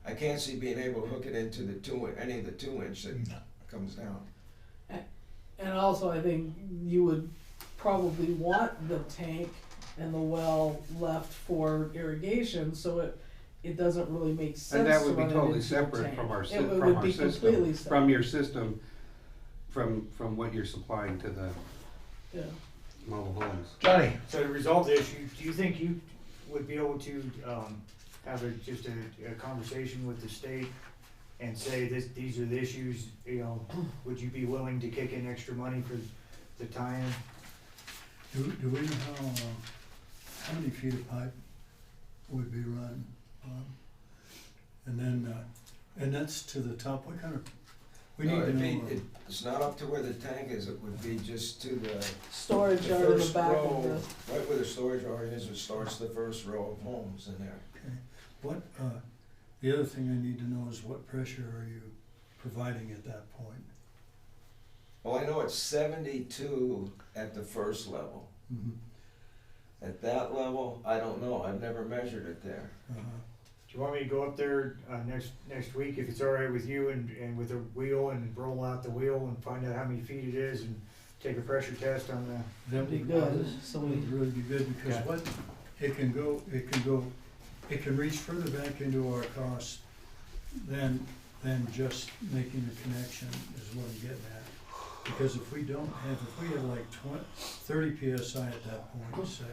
I can't see being able to hook it into the any of the 2-inch that comes down. And also, I think you would probably want the tank and the well left for irrigation, so it doesn't really make sense And that to would be run it totally into the separate tank. from our, It would be completely system, separate. from your system, from what you're supplying to the Yeah. mobile homes. Johnny, So to resolve the issue, do you think you would be able to, have just a conversation with the state and say these are the issues, would you be willing to kick in extra money for the tie-in? do we know how many feet of pipe would be run? And then, and that's to the top, what kind of, we need No, to it'd know. be, it's not up to where the tank is, it would be just to the Storage yard in the first back of row, the. right where the storage yard is, it starts the first row of homes in there. Okay, what, the other thing I need to know is what pressure are you providing at that point? Well, I know it's 72 at the first level. Mhm. At that level, I don't know, I've never measured it there. Uh-huh. Do you want me to go up there, next week, if it's all right with you, and with a wheel, and roll out the wheel and find out how many feet it is, and take a pressure test on the? That Be would good, so That we, would really be good, because Yeah. what, it can reach further back into our costs than just making a connection is what I'm getting at. Because if we have like 30 PSI at that point, say,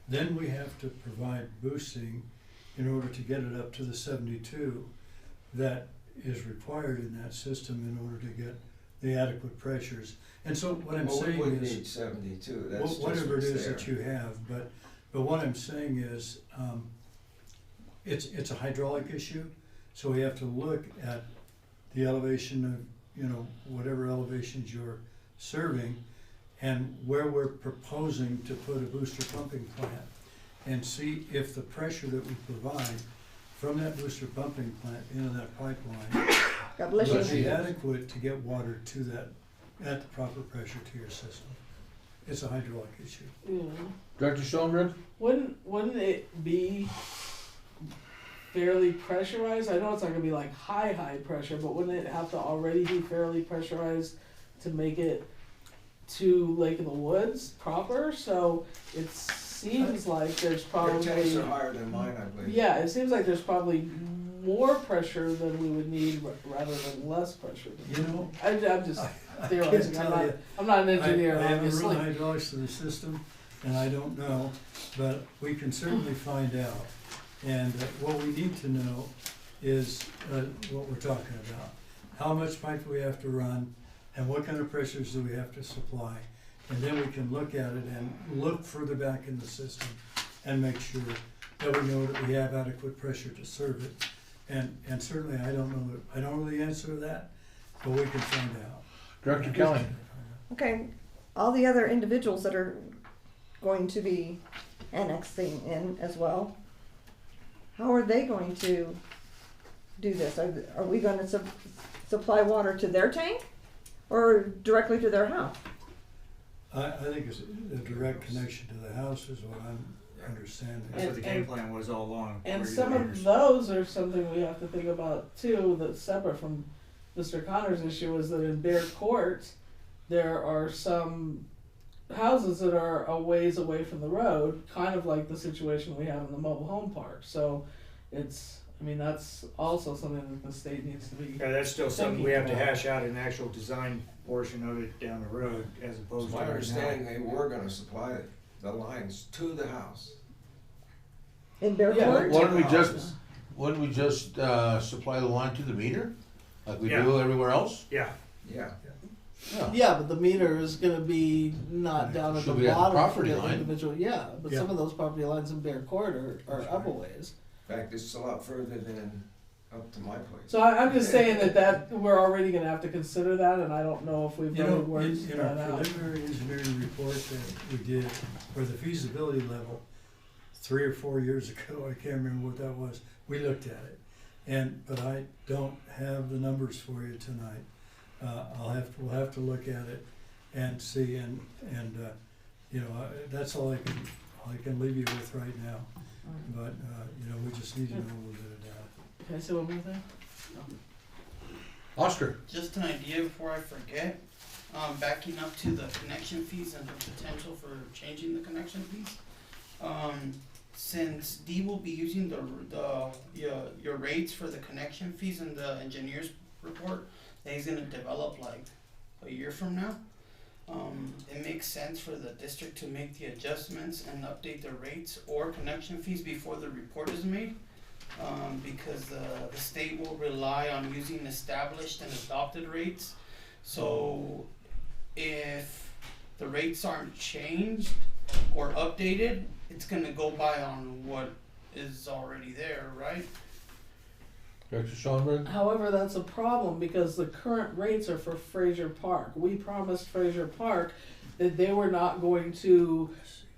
then we have to provide boosting in order to get it up to the 72 that is required in that system in order to get the adequate pressures. And so what I'm Well, we saying wouldn't is, need 72, that's just whatever it what's is there. that you have, but what I'm saying is, it's a hydraulic issue, so we have to look at the elevation of, whatever elevations you're serving, and where we're proposing to put a booster pumping plant, and see if the pressure that we provide from that booster pumping plant into that pipeline God bless will you. be adequate to get water to that, at the proper pressure to your system. It's a hydraulic issue. yeah. Director Schoenberg? Wouldn't it be fairly pressurized? I know it's not gonna be like high pressure, but wouldn't it have to already be fairly pressurized to make it to Lake of the Woods proper, so it seems like there's Your tanks probably, are higher than mine, I believe. yeah, it seems like there's probably more pressure than we would need rather than less pressure. You know, I'm just I theorizing, can't I'm tell not, you. I'm not an engineer, I haven't obviously. run hydraulics to the system, and I don't know, but we can certainly find out. And what we need to know is what we're talking about. How much pipe we have to run, and what kind of pressures do we have to supply. And then we can look at it and look further back in the system and make sure that we know that we have adequate pressure to serve it. And certainly, I don't know the answer to that, but we can find out. Director Kelly. Okay, all the other individuals that are going to be annexing in as well, how are they going to do this? Are we going to supply water to their tank or directly to their house? I think it's a direct connection to the house is what I'm understanding. That's what the game plan was all along. And where some your of neighbors- those are something we have to think about too, that's separate from Mr. Connor's issue, is that in Bear Court, there are some houses that are a ways away from the road, kind of like the situation we have in the mobile home park. So it's, I mean, that's also something that the state needs to be. Yeah, that's still something we thinking have to about. hash out in the actual design portion of it down the road, as opposed It's to my right now. understanding they were gonna supply the lines to the house. In Bear Yeah, Court? Wouldn't we just supply the line to the meter, like we Yeah. do everywhere else? Yeah, Yeah. Yeah, but the meter is gonna be not down at the Should be at the bottom for property the line. individual, yeah, but some Yeah. of those property lines in Bear Court are up a ways. In fact, it's a lot further than up to my place. So I'm just saying that we're already gonna have to consider that, and I don't know if we've You really know, worked in that our out. preliminary engineering report that we did, for the feasibility level, 3 or 4 years ago, I can't remember what that was, we looked at it. But I don't have the numbers for you tonight. We'll have to look at it and see, that's all I can leave you with right now. But, we just need to know a little bit of data. Can I say one more thing? Oscar. Just an idea before I forget, backing up to the connection fees and the potential for changing the connection fees. Since Dee will be using your rates for the connection fees in the engineer's report that he's gonna develop like a year from now, it makes sense for the district to make the adjustments and update the rates or connection fees before the report is made. Because the state will rely on using established and adopted rates. So if the rates aren't changed or updated, it's gonna go by on what is already there, right? Director Schoenberg. However, that's a problem because the current rates are for Fraser Park. We promised Fraser Park that they were not going to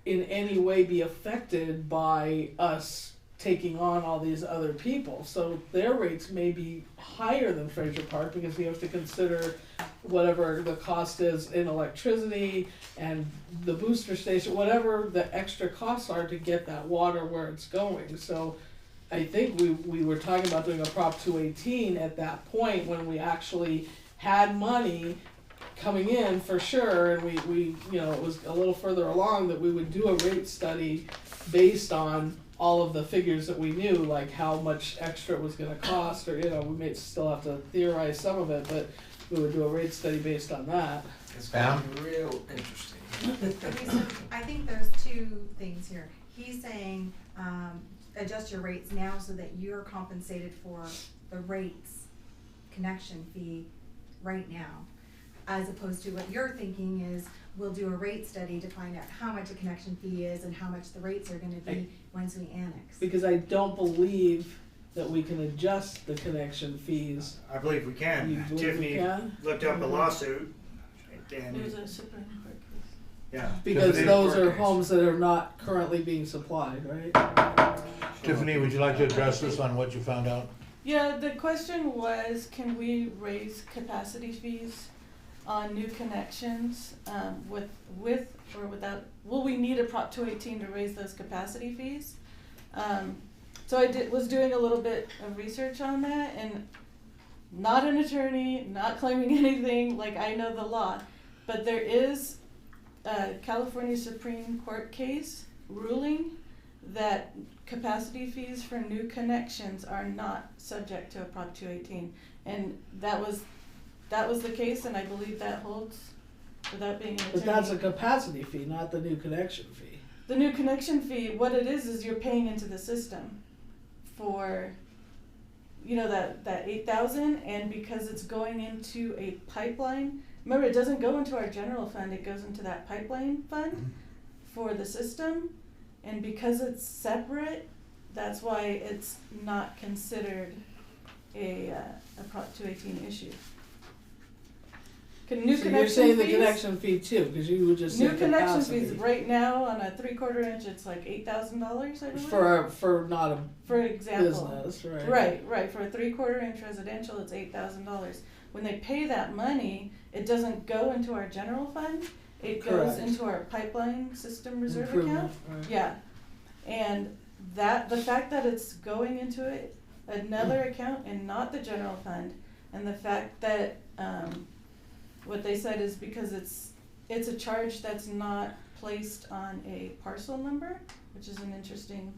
in any way be affected by us taking on all these other people. So their rates may be higher than Fraser Park because we have to consider whatever the cost is in electricity and the booster station, whatever the extra costs are to get that water where it's going. So I think we were talking about doing a Prop 218 at that point when we actually had money coming in for sure, and we it was a little further along that we would do a rate study based on all of the figures that we knew, like how much extra it was gonna cost, or we may still have to theorize some of it, but we would do a rate study based on that. It's gonna be real interesting. Okay, so I think there's two things here. He's saying, adjust your rates now so that you're compensated for the rates connection fee right now. As opposed to what you're thinking is, we'll do a rate study to find out how much a connection fee is and how much the rates are gonna be once we annex. Because I don't believe that we can adjust the connection fees. I believe we You can. believe we Tiffany can? looked up a lawsuit, and yeah. Because Tiffany- those are homes that are not currently being supplied, right? Tiffany, would you like to address this on what you found out? Yeah, the question was, can we raise capacity fees on new connections, with or without, will we need a Prop 218 to raise those capacity fees? So I was doing a little bit of research on that, and not an attorney, not claiming anything, like I know the law, but there is California Supreme Court case ruling that capacity fees for new connections are not subject to a Prop 218. And that was the case, and I believe that holds without being an attorney. But that's a capacity fee, not the new connection fee. The new connection fee, what it is you're paying into the system for, you know, that 8,000, and because it's going into a pipeline. Remember, it doesn't go into our general fund; it goes into that pipeline fund for the system, and because it's separate, that's why it's not considered a Prop 218 issue. New So connection you're saying the fees? connection fee too, because you would just say New connection capacity. fees right now on a 3/4 inch, it's like $8,000, I believe. For not a For example. business, right? Right. For a 3/4 inch residential, it's $8,000. When they pay that money, it doesn't go into our general fund. It goes Correct. into our pipeline system reserve Improvement, account. right. Yeah, and that the fact that it's going into another account and not the general fund, and the fact that what they said is because it's a charge that's not placed on a parcel number, which is an interesting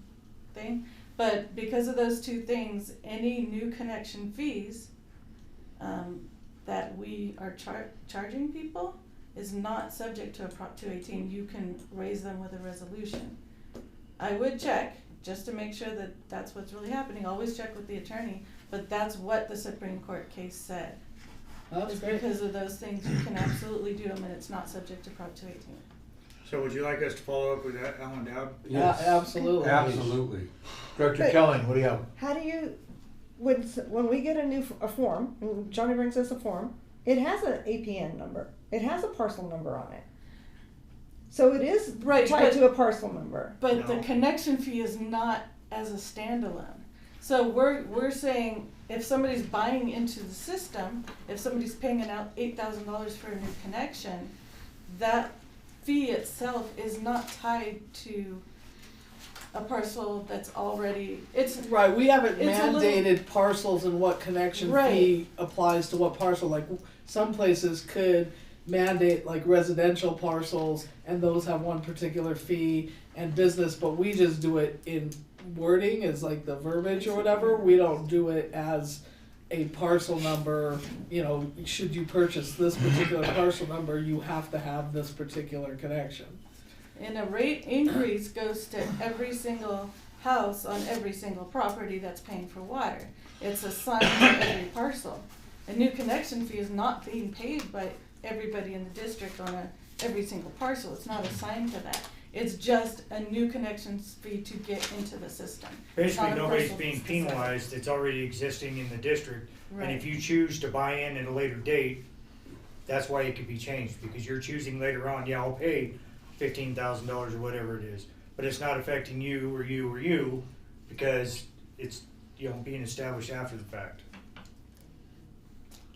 thing. But because of those two things, any new connection fees that we are charging people is not subject to a Prop 218. You can raise them with a resolution. I would check just to make sure that that's what's really happening. Always check with the attorney, but that's what the Supreme Court case said. That's It's great. because of those things, you can absolutely do them, and it's not subject to Prop 218. So would you like us to follow up with that, Alan Dowd? Yes. Absolutely. Absolutely. Director But- Kelling, what do you have? How do you, when we get a form, and Johnny brings us a form, it has an APN number. It has a parcel number on it. So it is Right, tied but- to a parcel number. But the No. connection fee is not as a standalone. So we're saying if somebody's buying into the system, if somebody's paying out $8,000 for a new connection, that fee itself is not tied to a parcel that's already, it's, Right, we haven't It's a little- mandated parcels and what connection Right. fee applies to what parcel. Like some places could mandate like residential parcels and those have one particular fee and business, but we just do it in wording as like the verbiage or whatever. We don't do it as a parcel number, you know, should you purchase this particular parcel number, you have to have this particular connection. and a rate increase goes to every single house on every single property that's paying for water. It's assigned to every parcel. A new connection fee is not being paid by everybody in the district on every single parcel. It's not assigned to that. It's just a new connection fee to get into the system. It's Basically, not a nobody's parcel being specific. penalized, it's already existing in the district. And Right. if you choose to buy in at a later date, that's why it could be changed, because you're choosing later on, yeah, I'll pay $15,000 or whatever it is. But it's not affecting you or you or you, because it's, you know, being established after the fact.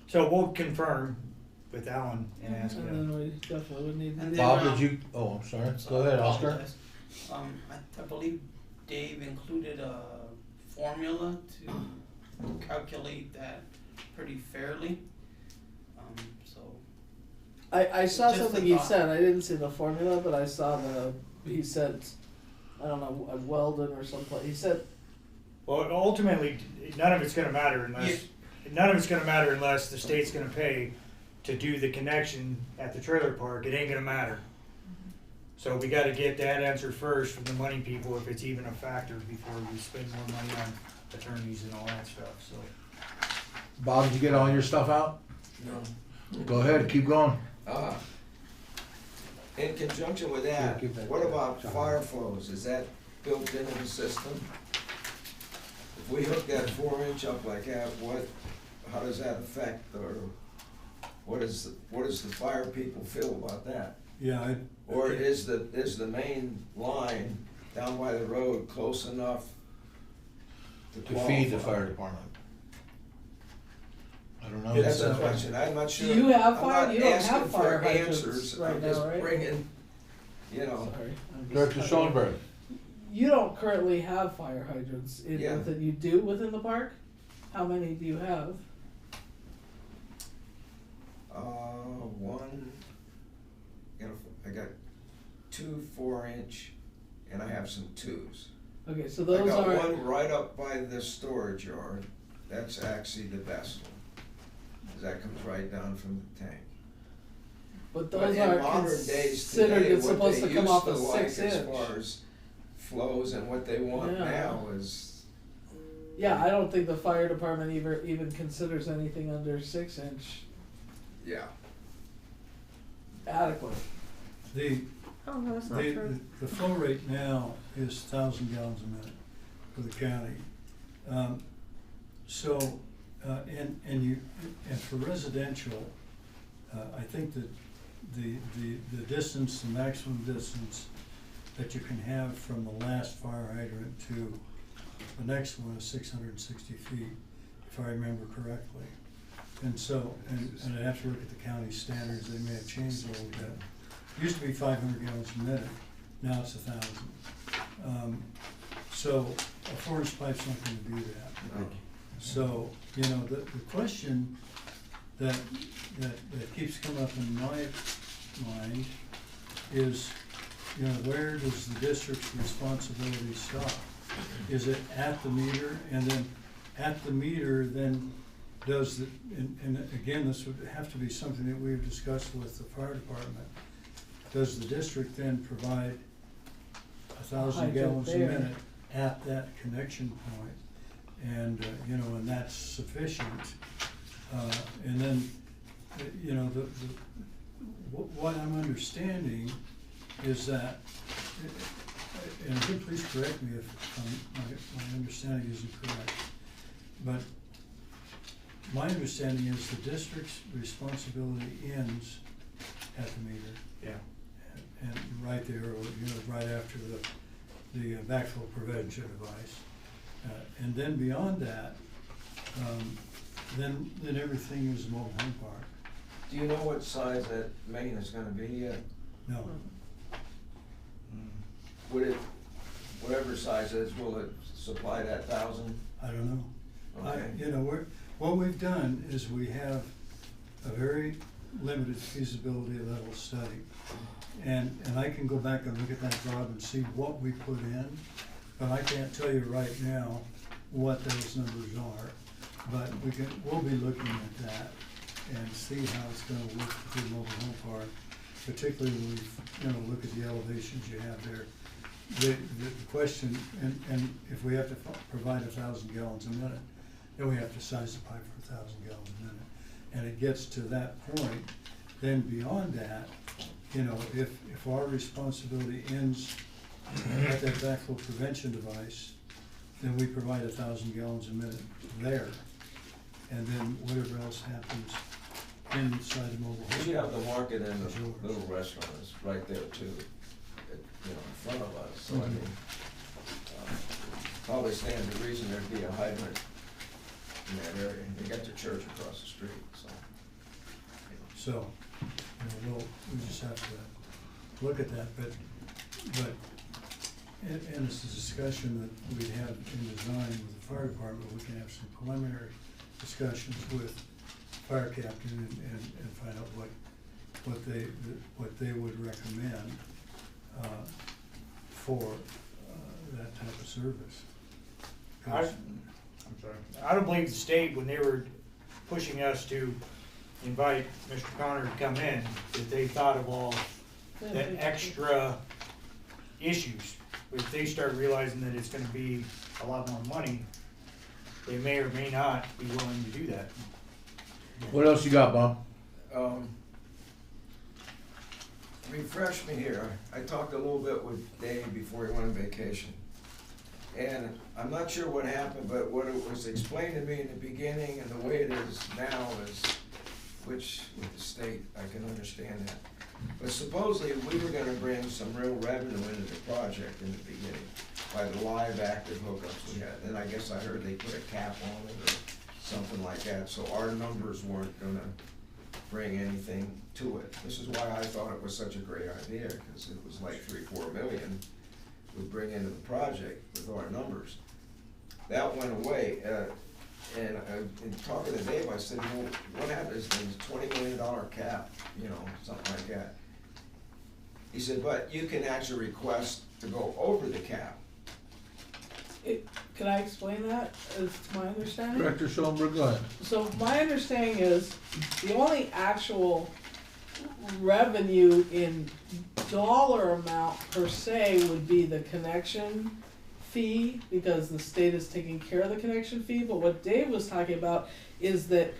So we'll confirm with Alan and ask And him. then we definitely would need. And then, Bob, did you, oh, I'm sorry, go ahead, Oscar. apologize. I believe Dave included a formula to calculate that pretty fairly. So, I saw Just a something he thought. said. I didn't see the formula, but I saw he said, I don't know, a Weldon or someplace. He said, Well, ultimately, none of it's gonna matter unless, the state's gonna pay to do the connection at the trailer park. It ain't gonna matter. So we gotta get that answer first from the money people, if it's even a factor, before we spend more money on attorneys and all that stuff, so. Bob, did you get all your stuff out? No. Go ahead, keep going. In conjunction with Yeah, that, keep that what there, about John. fire flows? Is that built into the system? If we hook that 4-inch up like that, how does that affect, or what does the fire people feel about that? Yeah, Or is the main line down by the road close enough to To feed the qualify? fire department. I don't know. That's the question, I'm not sure. Do you have I'm fire? not You don't asking have for fire hydrants answers. right I'm now, just right? bringing, you know, sorry. I'm just Director cutting in. Schoenberg. You don't currently have fire hydrants Yeah. within, you do within the park? How many do you have? one, I I got 2 4-inch, and I have some 2s. Okay, so I those got are, one right up by the storage yard, that's actually the best one. 'Cause that comes right down from the tank. but But those in are modern days considered, today, it's what supposed they to come used off to a like 6 as far inch. as flows and what they want Yeah. now is, Yeah, I don't think the fire department even considers anything under 6 inch yeah. adequate. The, Oh, no, that's not true. the flow rate now is 1,000 gallons a minute for the county. So, and for residential, I think that the distance, the maximum distance that you can have from the last fire hydrant to the next one is 660 feet, if I remember correctly. And so, and I have to look at the county standards, they may have changed a little bit. It used to be 500 gallons a minute, now it's 1,000. So a 4-inch pipe's not gonna do that. So, you know, the question that keeps coming up in my mind is, you know, where does the district's responsibility stop? Is it at the meter, and then at the meter, then does the, and again, this would have to be something that we've discussed with the fire department. Does the district then provide 1,000 Hydrant gallons a there. minute at that connection point? And, you know, and that's sufficient. And then, you know, what I'm understanding is that, and again, please correct me if my understanding isn't correct, but my understanding is the district's responsibility ends at the meter. Yeah. And right there, or, you know, right after the backflow prevention device. And then beyond that, then everything is a mobile home park. Do you know what size that main is gonna be yet? No, Would it, whatever size it is, will it supply that 1,000? I don't know. Okay. You know, what we've done is we have a very limited feasibility level study. And I can go back and look at that job and see what we put in, but I can't tell you right now what those numbers are. But we'll be looking at that and see how it's gonna work with the mobile home park, particularly when we, you know, look at the elevations you have there. The question, and if we have to provide 1,000 gallons a minute, then we have to size the pipe for 1,000 gallons a minute. And it gets to that point, then beyond that, you know, if our responsibility ends at that backflow prevention device, then we provide 1,000 gallons a minute there. And then whatever else happens inside the mobile home. We have the market and is the yours. little restaurant is right there too, you know, in front of us, so I mean, probably stands to reason there'd be a hydrant in that area. They got their church across the street, so. So, you know, we just have to look at that, but, and it's a discussion that we have in design with the fire department. We can have some preliminary discussions with fire captain and find out what they would recommend, for, that type of service. I'm sorry. I don't believe the state, when they were pushing us to invite Mr. Connor to come in, that they thought of all the extra issues. If they start realizing that it's gonna be a lot more money, they may or may not be willing to do that. What else you got, Bob? Refresh me here. I talked a little bit with Dave before he went on vacation. And I'm not sure what happened, but what it was explained to me in the beginning and the way it is now is, which with the state, I can understand that. But supposedly, we were gonna bring some real revenue into the project in the beginning by the live active hookups we had. Then I guess I heard they put a cap on it or something like that, so our numbers weren't gonna bring anything to it. This is why I thought it was such a great idea, because it was like 3-4 million would bring into the project with our numbers. That went away, and in talking to Dave, I said, well, what happens, there's a $20 million cap, you know, something like that. He said, but you can actually request to go over the cap. Can I explain that as my understanding? Director Schoenberg, go ahead. So my understanding is the only actual revenue in dollar amount per se would be the connection fee, because the state is taking care of the connection fee. But what Dave was talking about is that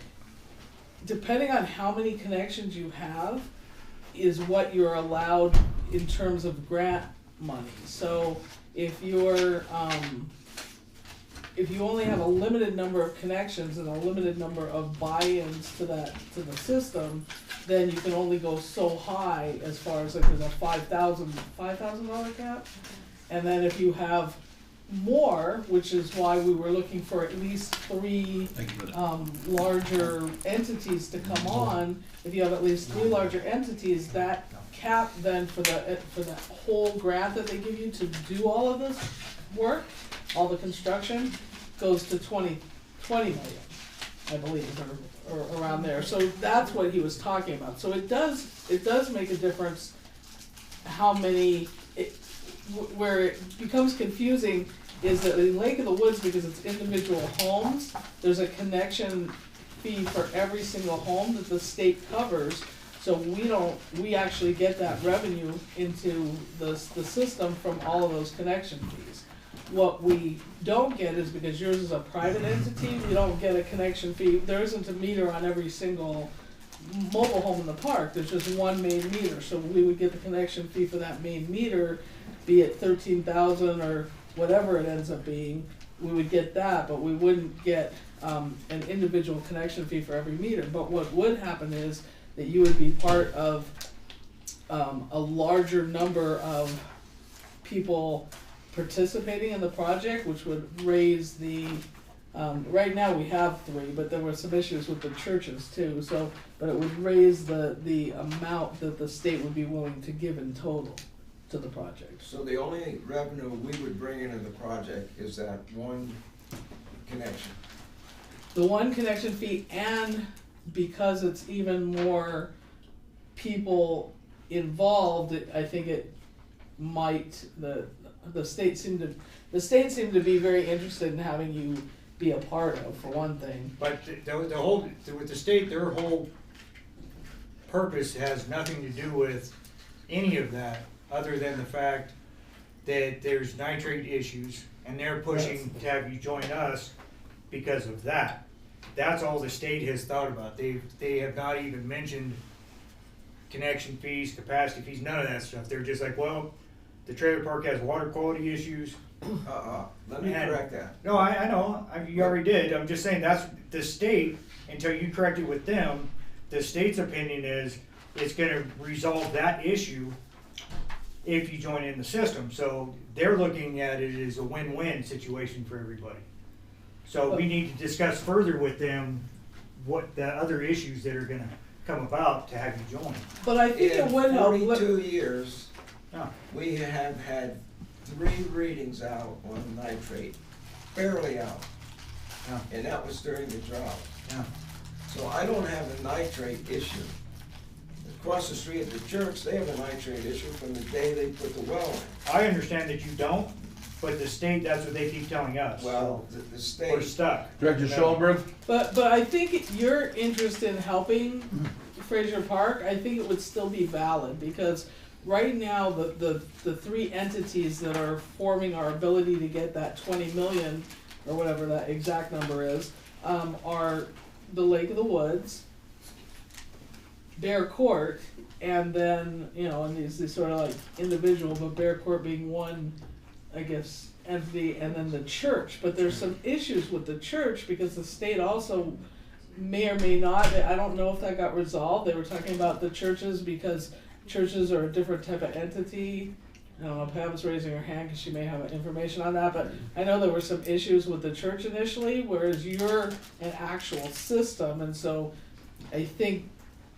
depending on how many connections you have is what you're allowed in terms of grant money. So if you're if you only have a limited number of connections and a limited number of buy-ins to the system, then you can only go so high as far as like there's a $5,000 cap. And then if you have more, which is why we were looking for at least 3 larger entities to come on. If you have at least 3 larger entities, that cap then for the whole grant that they give you to do all of this work, all the construction, goes to 20 million, I believe, or around there. So that's what he was talking about. So it does make a difference how many. Where it becomes confusing is that in Lake of the Woods, because it's individual homes, there's a connection fee for every single home that the state covers. So we actually get that revenue into the system from all of those connection fees. What we don't get is, because yours is a private entity, we don't get a connection fee. There isn't a meter on every single mobile home in the park. There's just one main meter. So we would get the connection fee for that main meter, be it 13,000 or whatever it ends up being. We would get that, but we wouldn't get an individual connection fee for every meter. But what would happen is that you would be part of a larger number of people participating in the project, which would raise the, right now we have 3, but there were some issues with the churches too, so, but it would raise the amount that the state would be willing to give in total to the project. So the only revenue we would bring into the project is that one connection. The one connection fee, and because it's even more people involved, I think it might, the state seemed to be very interested in having you be a part of, for one thing. But the whole, with the state, their whole purpose has nothing to do with any of that, other than the fact that there's nitrate issues, and they're pushing to have you join us because of that. That's all the state has thought about. They have not even mentioned connection fees, capacity fees, none of that stuff. They're just like, well, the trailer park has water quality issues. Let me correct that. No, I know, you already did. I'm just saying that's the state, until you correct it with them, the state's opinion is it's gonna resolve that issue if you join in the system. So they're looking at it as a win-win situation for everybody. So we need to discuss further with them what the other issues that are gonna come about to have you join. But I think it would help. In 42 years, Yeah. we have had 3 readings out on nitrate, barely out. Yeah. And that was during the drought. Yeah. So I don't have a nitrate issue. Across the street at the church, they have a nitrate issue from the day they put the well in. I understand that you don't, but the state, that's what they keep telling us. Well, So the state. we're stuck. Director Schoenberg? But I think your interest in helping Fraser Park, I think it would still be valid, because right now the 3 entities that are forming our ability to get that 20 million or whatever that exact number is, are the Lake of the Woods, Bear Court, and then, and these sort of like individual, but Bear Court being one, I guess, entity, and then the church. But there's some issues with the church, because the state also may or may not, I don't know if that got resolved. They were talking about the churches, because churches are a different type of entity. I don't know, Pam's raising her hand because she may have information on that, but I know there were some issues with the church initially, whereas you're an actual system, and so I think,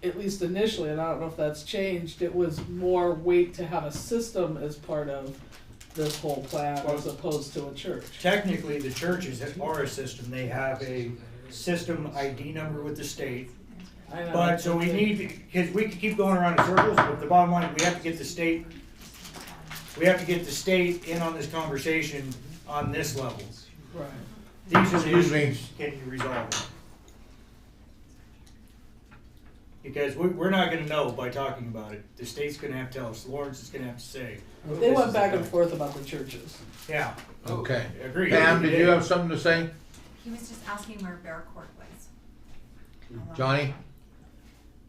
at least initially, and I don't know if that's changed, it was more weight to have a system as part of this whole plan as opposed to a church. Technically, the churches are a system. They have a system ID number with the state. I know. But, so we need, because we could keep going around in circles, but the bottom line, we have to get the state in on this conversation on this level. Right. These are the Excuse me. issues, can you resolve it? Because we're not gonna know by talking about it. The state's gonna have to tell us, Lawrence is gonna have to say. They this went is back the and forth about the churches. Yeah, Okay. agreed. Pam, did you have something to say? He was just asking where Bear Court was. Johnny?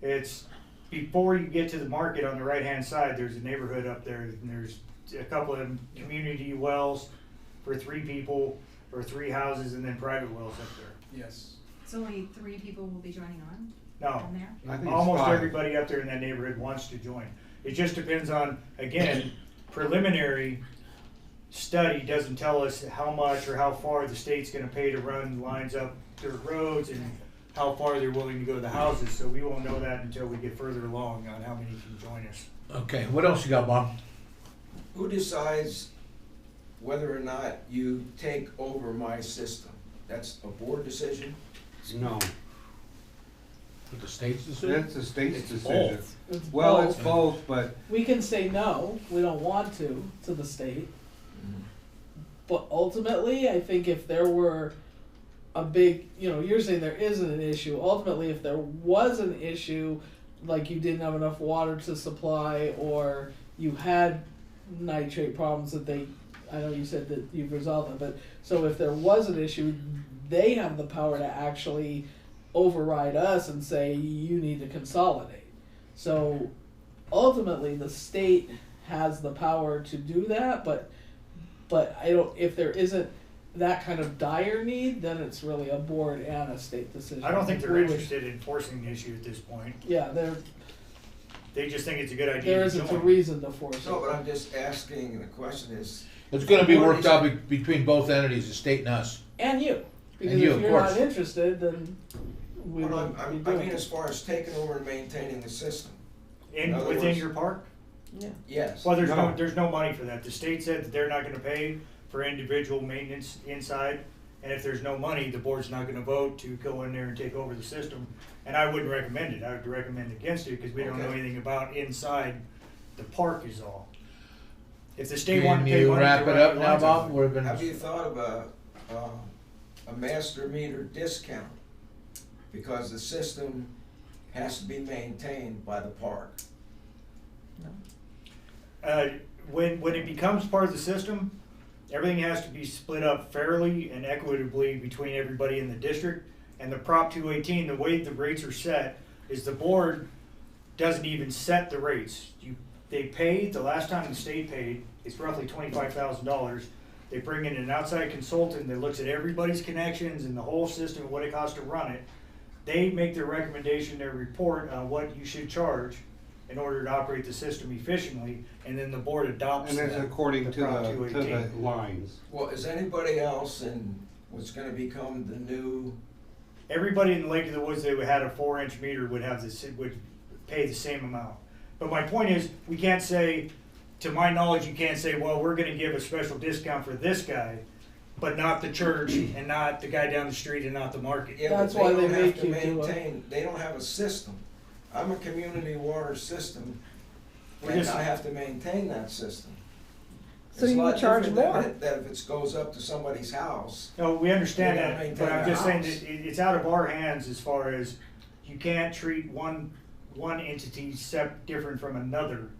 It's before you get to the market on the right-hand side, there's a neighborhood up there, and there's a couple of community wells for 3 people, or 3 houses, and then private wells up there. Yes. So only 3 people will be joining on No, on there? I think it's almost 5. everybody up there in that neighborhood wants to join. It just depends on, again, preliminary study doesn't tell us how much or how far the state's gonna pay to run lines up dirt roads and how far they're willing to go to the houses, so we won't know that until we get further along on how many can join us. Okay, what else you got, Bob? Who decides whether or not you take over my system? That's a board decision? No, With the state's decision? that's the state's It's decision. both. It's Well, both. it's both, but We can say no, we don't want to the state. But ultimately, I think if there were a big, you're saying there isn't an issue. Ultimately, if there was an issue, like you didn't have enough water to supply, or you had nitrate problems I know you said that you've resolved them, but so if there was an issue, they have the power to actually override us and say, you need to consolidate. So ultimately, the state has the power to do that, but if there isn't that kind of dire need, then it's really a board and a state decision. I don't think they're We would- interested in forcing the issue at this point. Yeah, They just think it's a good idea there to isn't a join. reason to force it. No, but I'm just asking, the question is, It's gonna be worked out between both entities, the state and us. And you, because you, if of you're course. not interested, then we well, won't be I doing mean, it. as far as taking over and maintaining the system, In, other within words- your park? Yeah. yes. Well, No. there's no money for that. The state said that they're not gonna pay for individual maintenance inside, and if there's no money, the board's not gonna vote to go in there and take over the system. And I wouldn't recommend it. I would recommend against it, because we don't know Okay. anything about inside the park is all. If the state wanted Can to pay you money. wrap to it run up the now, lines Bob? up. We've been, Have you thought of a master meter discount? Because the system has to be maintained by the park. When it becomes part of the system, everything has to be split up fairly and equitably between everybody in the district. And the Prop 218, the way the rates are set, is the board doesn't even set the rates. They pay, the last time the state paid, it's roughly $25,000. They bring in an outside consultant that looks at everybody's connections and the whole system, and what it costs to run it. They make their recommendation, their report on what you should charge in order to operate the system efficiently, and then the board adopts and it's that, according to Prop the 218. lines. Well, is anybody else in what's gonna become the new, Everybody in Lake of the Woods that had a 4-inch meter would pay the same amount. But my point is, we can't say, to my knowledge, you can't say, well, we're gonna give a special discount for this guy, but not the church and not the guy down the street and not the market. yeah, but That's they why don't they have make to you do it. maintain, they don't have a system. I'm a community water system, We're and just- I have to maintain that system. So It's a you lot would charge different more. than if it goes up to somebody's house. No, we understand They gotta that, maintain but I'm the just saying house. that it's out of our hands as far as you can't treat one entity different from another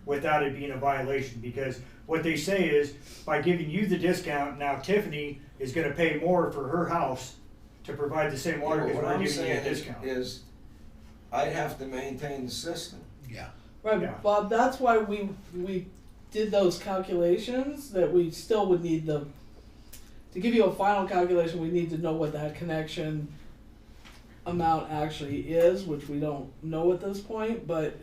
without it being a violation, because what they say is, by giving you the discount, now Tiffany is gonna pay more for her house to provide the same water, Yeah, but because what we're I'm giving you a saying discount. is, I'd have to maintain the system. yeah. Right, Yeah. Bob, that's why we did those calculations, that we still would need to give you a final calculation, we need to know what that connection amount actually is, which we don't know at this point, but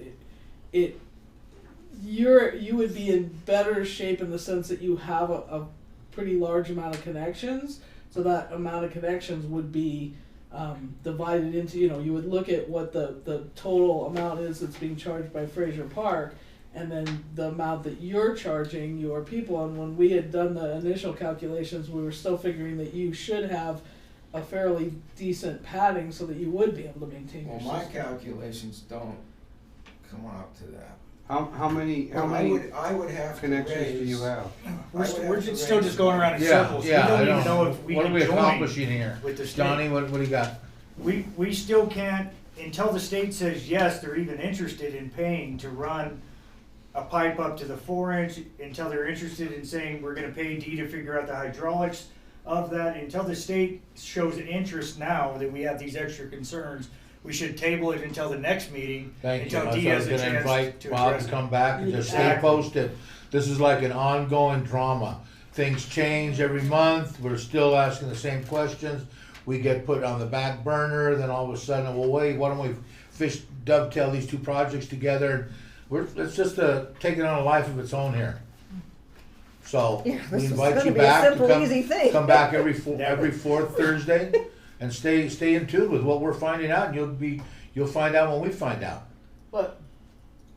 you would be in better shape in the sense that you have a pretty large amount of connections, so that amount of connections would be divided into, you would look at what the total amount is that's being charged by Fraser Park, and then the amount that you're charging your people. And when we had done the initial calculations, we were still figuring that you should have a fairly decent padding so that you would be able to maintain Well, your my system. calculations don't come up to that. How many Well, I would have to connections do you raise- have? We're still just going around in Yeah, circles. yeah, We I don't even know. know if we What are can we join accomplishing here? with the state. Johnny, what do you got? We still can't, until the state says yes, they're even interested in paying to run a pipe up to the 4-inch, until they're interested in saying we're gonna pay D to figure out the hydraulics of that, until the state shows an interest now that we have these extra concerns, we should table it until the next meeting, Thank you. until I D was has a gonna chance invite to Bob address to it. come back and just stay Exactly. posted. This is like an ongoing drama. Things change every month. We're still asking the same questions. We get put on the back burner, then all of a sudden, well, wait, why don't we dovetail these two projects together? It's just taking on a life of its own here. So, Yeah, this we is invite gonna you be a back to simple, easy thing. come back every fourth Thursday and stay in tune with what we're finding out, and you'll find out when we find out. But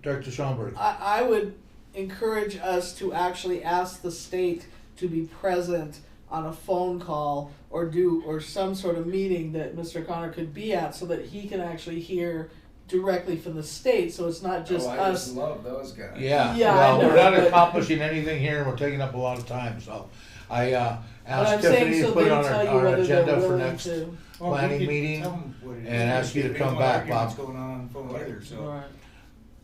Director Schoenberg. I would encourage us to actually ask the state to be present on a phone call or some sort of meeting that Mr. Connor could be at so that he can actually hear directly from the state, so it's not just I us. just love those guys. Yeah, Yeah, I well, know, we're not but- accomplishing anything here, and we're taking up a lot of time, so I But asked I'm saying Tiffany so to put it they on tell you our whether they're agenda for willing next to. Well, we planning could meeting, tell 'em what it is. and ask you to We come don't wanna back, argue what's Bob. going on the phone either, so. Right.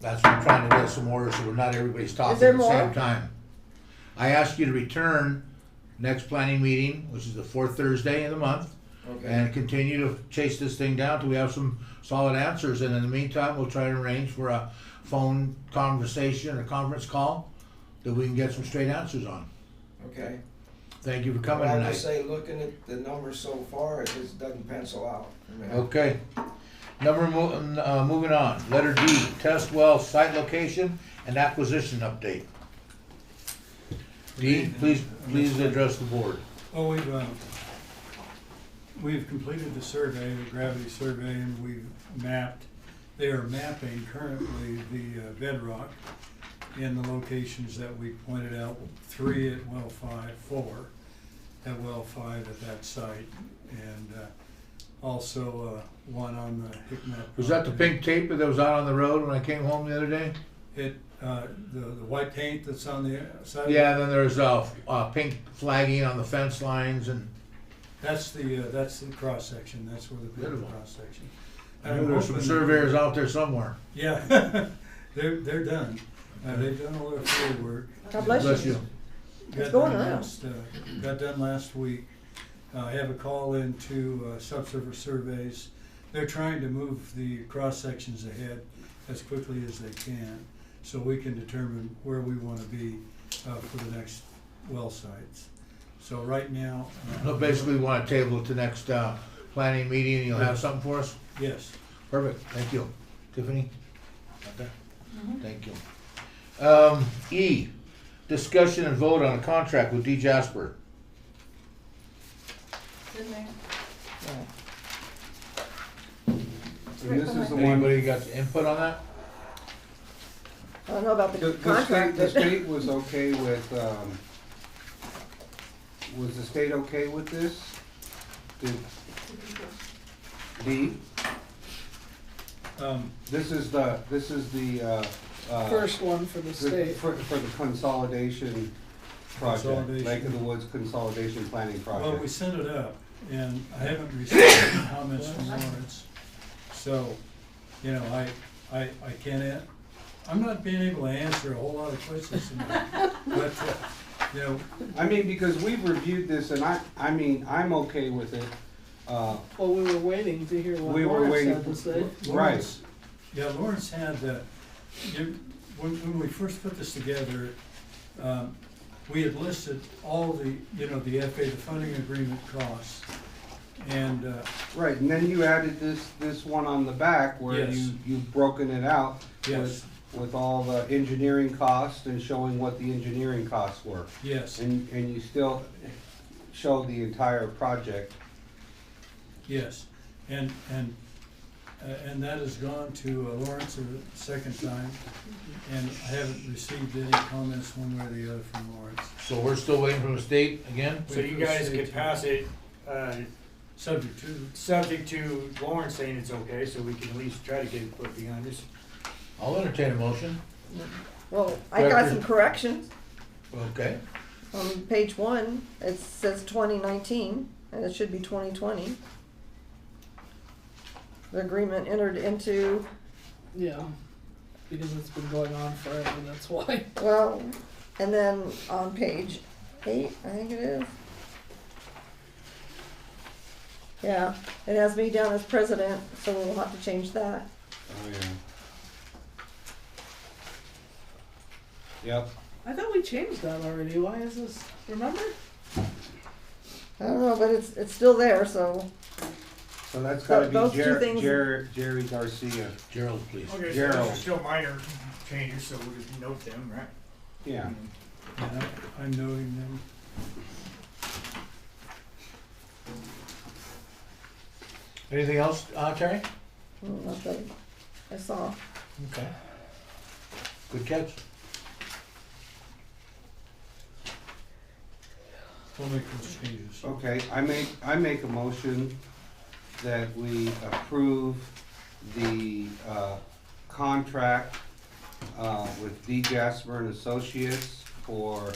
That's what I'm trying to get some order, so we're not everybody's talking there at the same more? time. I asked you to return next planning meeting, which is the fourth Thursday of the month, Okay. and continue to chase this thing down till we have some solid answers, and in the meantime, we'll try to arrange for a phone conversation or conference call that we can get some straight answers on. Okay. Thank you for coming Well, I tonight. would say, looking at the numbers so far, it just doesn't pencil out for me. Okay. Moving on. Letter D, test well site location and acquisition update. D, please address the board. Oh, we've completed the survey, the gravity survey, and we've mapped, they are mapping currently the bedrock in the locations that we pointed out, 3 at well 5, 4 at well 5 at that site, and also one on the Hickmet. Was that the pink tape that was out on the road when I came home the other day? The white paint that's on the side? Yeah, and then there's pink flagging on the fence lines and. That's the cross section, that's where the big Beautiful. cross section. I know there's some surveyors out there somewhere. Yeah, they're done. They've done all their field work. God bless you. Got going done around? got done last week. I have a call into subsurface surveys. They're trying to move the cross sections ahead as quickly as they can, so we can determine where we want to be for the next well sites. So right now. So basically, we want to table it to next planning meeting, and you'll have something for us? Yes. Perfect, thank you. Tiffany? Okay. Mhm. Thank you. E, discussion and vote on a contract with D. Jasper. It's in there. And this is the one. Anybody got input on that? I don't know about the The contract, the but state was okay with, was the state okay with this? D, this is the, First one for the state. For the consolidation project, Consolidation. Lake of the Woods Consolidation Planning Project. Well, we sent it up, and I haven't received any comments from Lawrence. So, you know, I can't, I'm not being able to answer a whole lot of questions tonight. But, you know, I mean, because we've reviewed this, and I mean, I'm okay with it. Well, we were waiting to hear what We were Lawrence waiting had to say. Lawrence, yeah, Lawrence had, when we first put this together, we had listed all the, you know, the FA, the funding agreement costs. And, Right, and then you added this one on the back where Yes. you've broken it out yes, with all the engineering costs and showing what the engineering costs were. yes, And you still show the entire project. yes. And that has gone to Lawrence a second time, and I haven't received any comments one way or the other from Lawrence. So we're still waiting from the state again? So you guys could pass it, Subject to Lawrence saying it's okay, so we can at least try to get it put behind us. I'll entertain a motion. Well, I got Director. some corrections. Okay. On page 1, it says 2019, and it should be 2020. The agreement entered into, Yeah, because it's been going on forever, that's why. well, and then on page 8, I think it is. Yeah, it has me down as president, so we'll have to change that. Oh, yeah. Yep, I thought we changed that already, why is this, remember? I don't know, but it's still there, so so that's gotta those be two things- Jerry Garcia. Gerald, please. Okay, so Gerald. those are still minor changes, so we'll just note them, right? Yeah. Yeah, I'm noting them. Anything else, Terry? not that I saw. Okay. Good catch. We'll make those changes. Okay, I make a motion that we approve the, contract, with D. Jasper and Associates for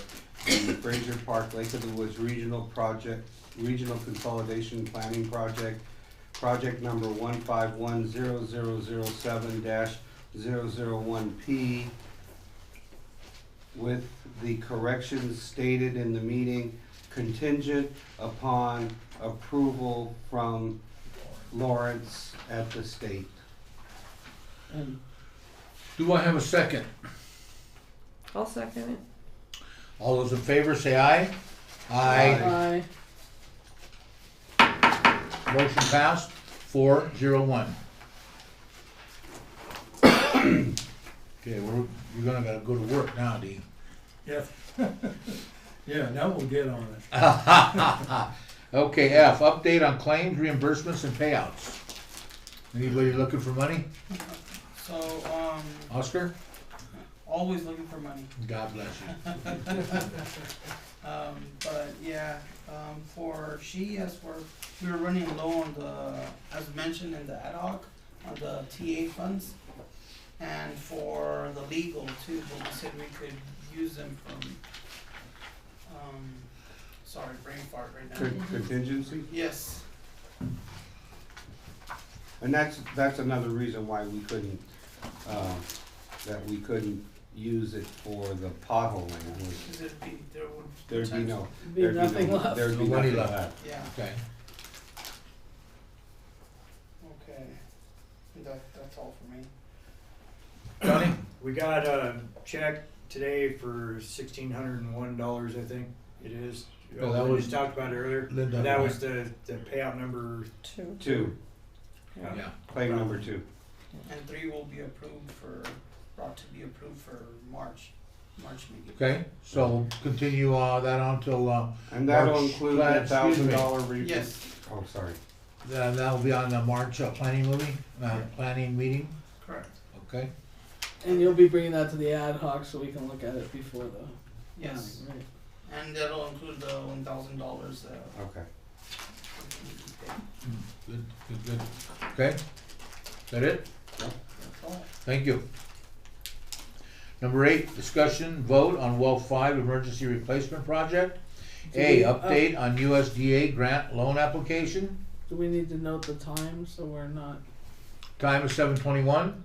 the Fraser Park Lake of the Woods Regional Consolidation Planning Project, project number 1510007-001P, with the corrections stated in the meeting, contingent upon approval from Lawrence at the state. And Do I have a second? I'll second it. All those in favor say aye. I, Motion passed, 4-0-1. Okay, we're gonna gotta go to work now, Dee. Yeah. Yeah, now we'll get on it. Okay, F, update on claims, reimbursements, and payouts. Anybody looking for money? So, Oscar? always looking for money. God bless you. But yeah, for SHE, we were running low on the, as mentioned in the ad hoc, on the TA funds. And for the legal too, but we said we could use them from, sorry, brain fart right now. Contingency? Yes, And that's another reason why we couldn't, that we couldn't use it for the potholing. because There'd be no, be there'd be nothing no, left. there'd be No money nothing left. left. Yeah, Okay. okay. That's all for me. Johnny? We got a check today for $1,601, I think it is. Oh, that We was- just talked about it earlier. Linda, That right? was the payout number. 2. 2, Yeah. claim number 2. And 3 will be approved for, brought to be approved for March meeting. Okay, so continue that on till, And that'll March, include the excuse me. $1,000 rebate. Yes, Oh, sorry. that'll be on the March planning planning meeting, correct. okay? and you'll be bringing that to the ad hoc so we can look at it before the. Yes, Right. and that'll include the $1,000, Okay. Good. Okay? Is that it? that's all. Thank you. Number 8, discussion, vote on well 5 emergency replacement project. Do A, we- update on USDA grant loan application. Do we need to note the time so we're not? Time is 7:21.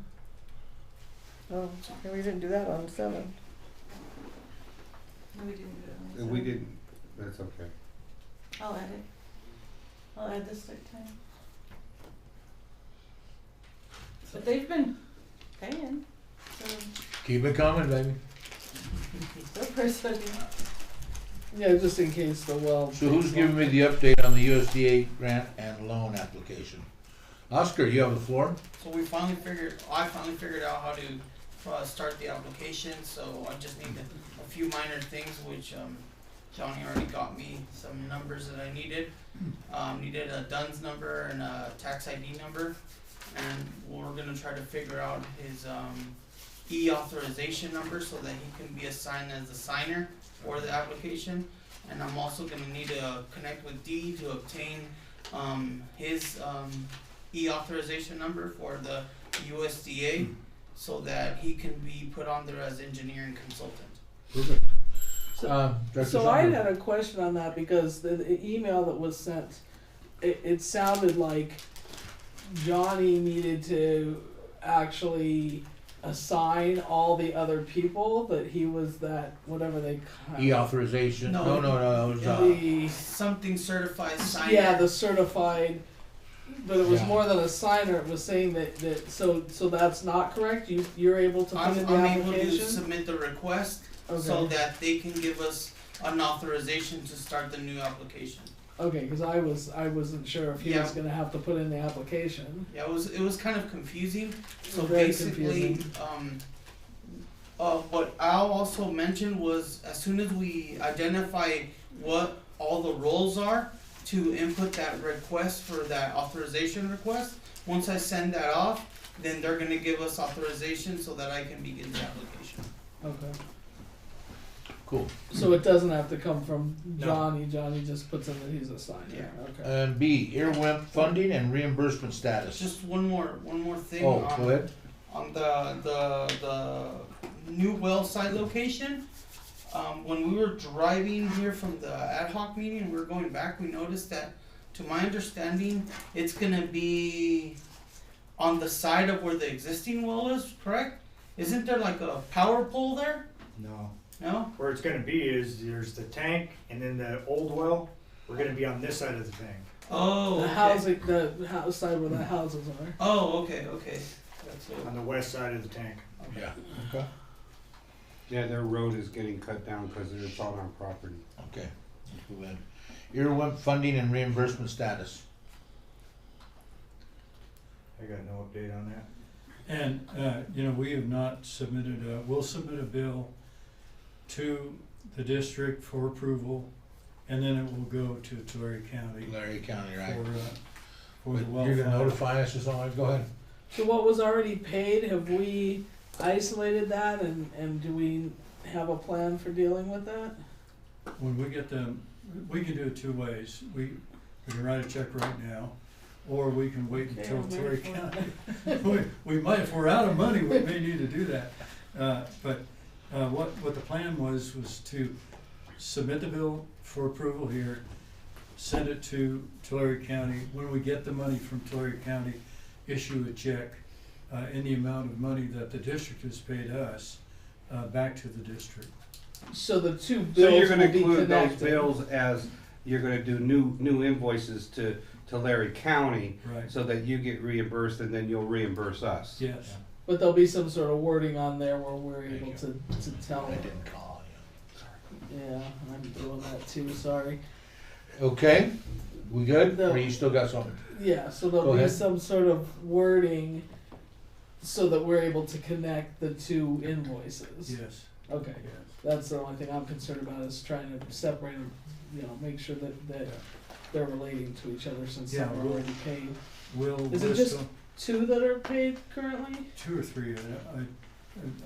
Oh, okay, we didn't do that on 7. No, we didn't do it on the We seventh. didn't, that's okay. I'll add it. I'll add the start time. But they've been paying, so Keep it coming, baby. so person. Yeah, just in case the well. So who's giving me the update on the USDA grant and loan application? Oscar, you have the floor. So I finally figured out how to start the application, so I just need a few minor things, which Johnny already got me some numbers that I needed. Needed a DUNS number and a tax ID number, and we're gonna try to figure out his e-authorization number so that he can be assigned as a signer for the application. And I'm also gonna need to connect with Dee to obtain his e-authorization number for the USDA so that he can be put on there as engineering consultant. Perfect. Director So I Schomburg. had a question on that because the email that was sent, it sounded like Johnny needed to actually assign all the other people that he was that, whatever they call E-authorization, No. no, it was, the, Something certified signer. yeah, the certified, but it was Yeah. more than a signer. It was saying that so that's not correct. You're able to put in the I'm able to application. submit the request so Okay. that they can give us an authorization to start the new application. Okay, because I wasn't sure if he was Yeah. gonna have to put in the application. Yeah, it was kind of confusing. So Very basically, confusing. what Al also mentioned was as soon as we identify what all the roles are to input that request for that authorization request, once I send that off, then they're gonna give us authorization so that I can begin the application. Okay. cool. So it doesn't have to come from No. Johnny. Johnny just puts in that he's a signer. Yeah. Okay. And B, earwimp funding and reimbursement status. Just one more thing. Oh, go ahead. On the new well site location, when we were driving here from the ad hoc meeting, we were going back, we noticed that, to my understanding, it's gonna be on the side of where the existing well is, correct? Isn't there like a power pole there? No. No? Where it's gonna be is there's the tank and then the old well, we're gonna be on this side of the tank. Oh, The okay. housing, the house side where the houses are. Oh, okay. That's it. On the west side of the tank. Yeah, okay, Yeah, their road is getting cut down because it's on our property. okay. Let's move in. Earwimp funding and reimbursement status. I got no update on that. And, we have not submitted we'll submit a bill to the district for approval, and then it will go to Tulare County Larry County, right? for the But well. you're gonna file. notify us or something, go ahead. So what was already paid, have we isolated that and do we have a plan for dealing with that? When we get them, we can do it two ways. We can write a check right now, or we can wait Okay, until I'm Tulare ready for County. We might, if we're out of money, we may need to do that. But what the plan was to submit the bill for approval here, send it to Tulare County. When we get the money from Tulare County, issue a check in the amount of money that the district has paid us back to the district. So the two So bills you're gonna will be include those connected. bills as, you're gonna do new invoices to Larry County Right. so that you get reimbursed and then you'll reimburse us. Yes. But there'll be some sort of wording on there where we're Thank able you. to tell. I didn't call you. Yeah, I'm doing that too, sorry. Okay, we good? No. Or you still got something? Yeah, so Go there'll be ahead. some sort of wording so that we're able to connect the two invoices. Yes. Okay, Yes. that's the only thing I'm concerned about is trying to separate them, make sure that they're relating to each other since Yeah, some are we'll- already paid. We'll Is it list just them. two that are paid currently? Two or three,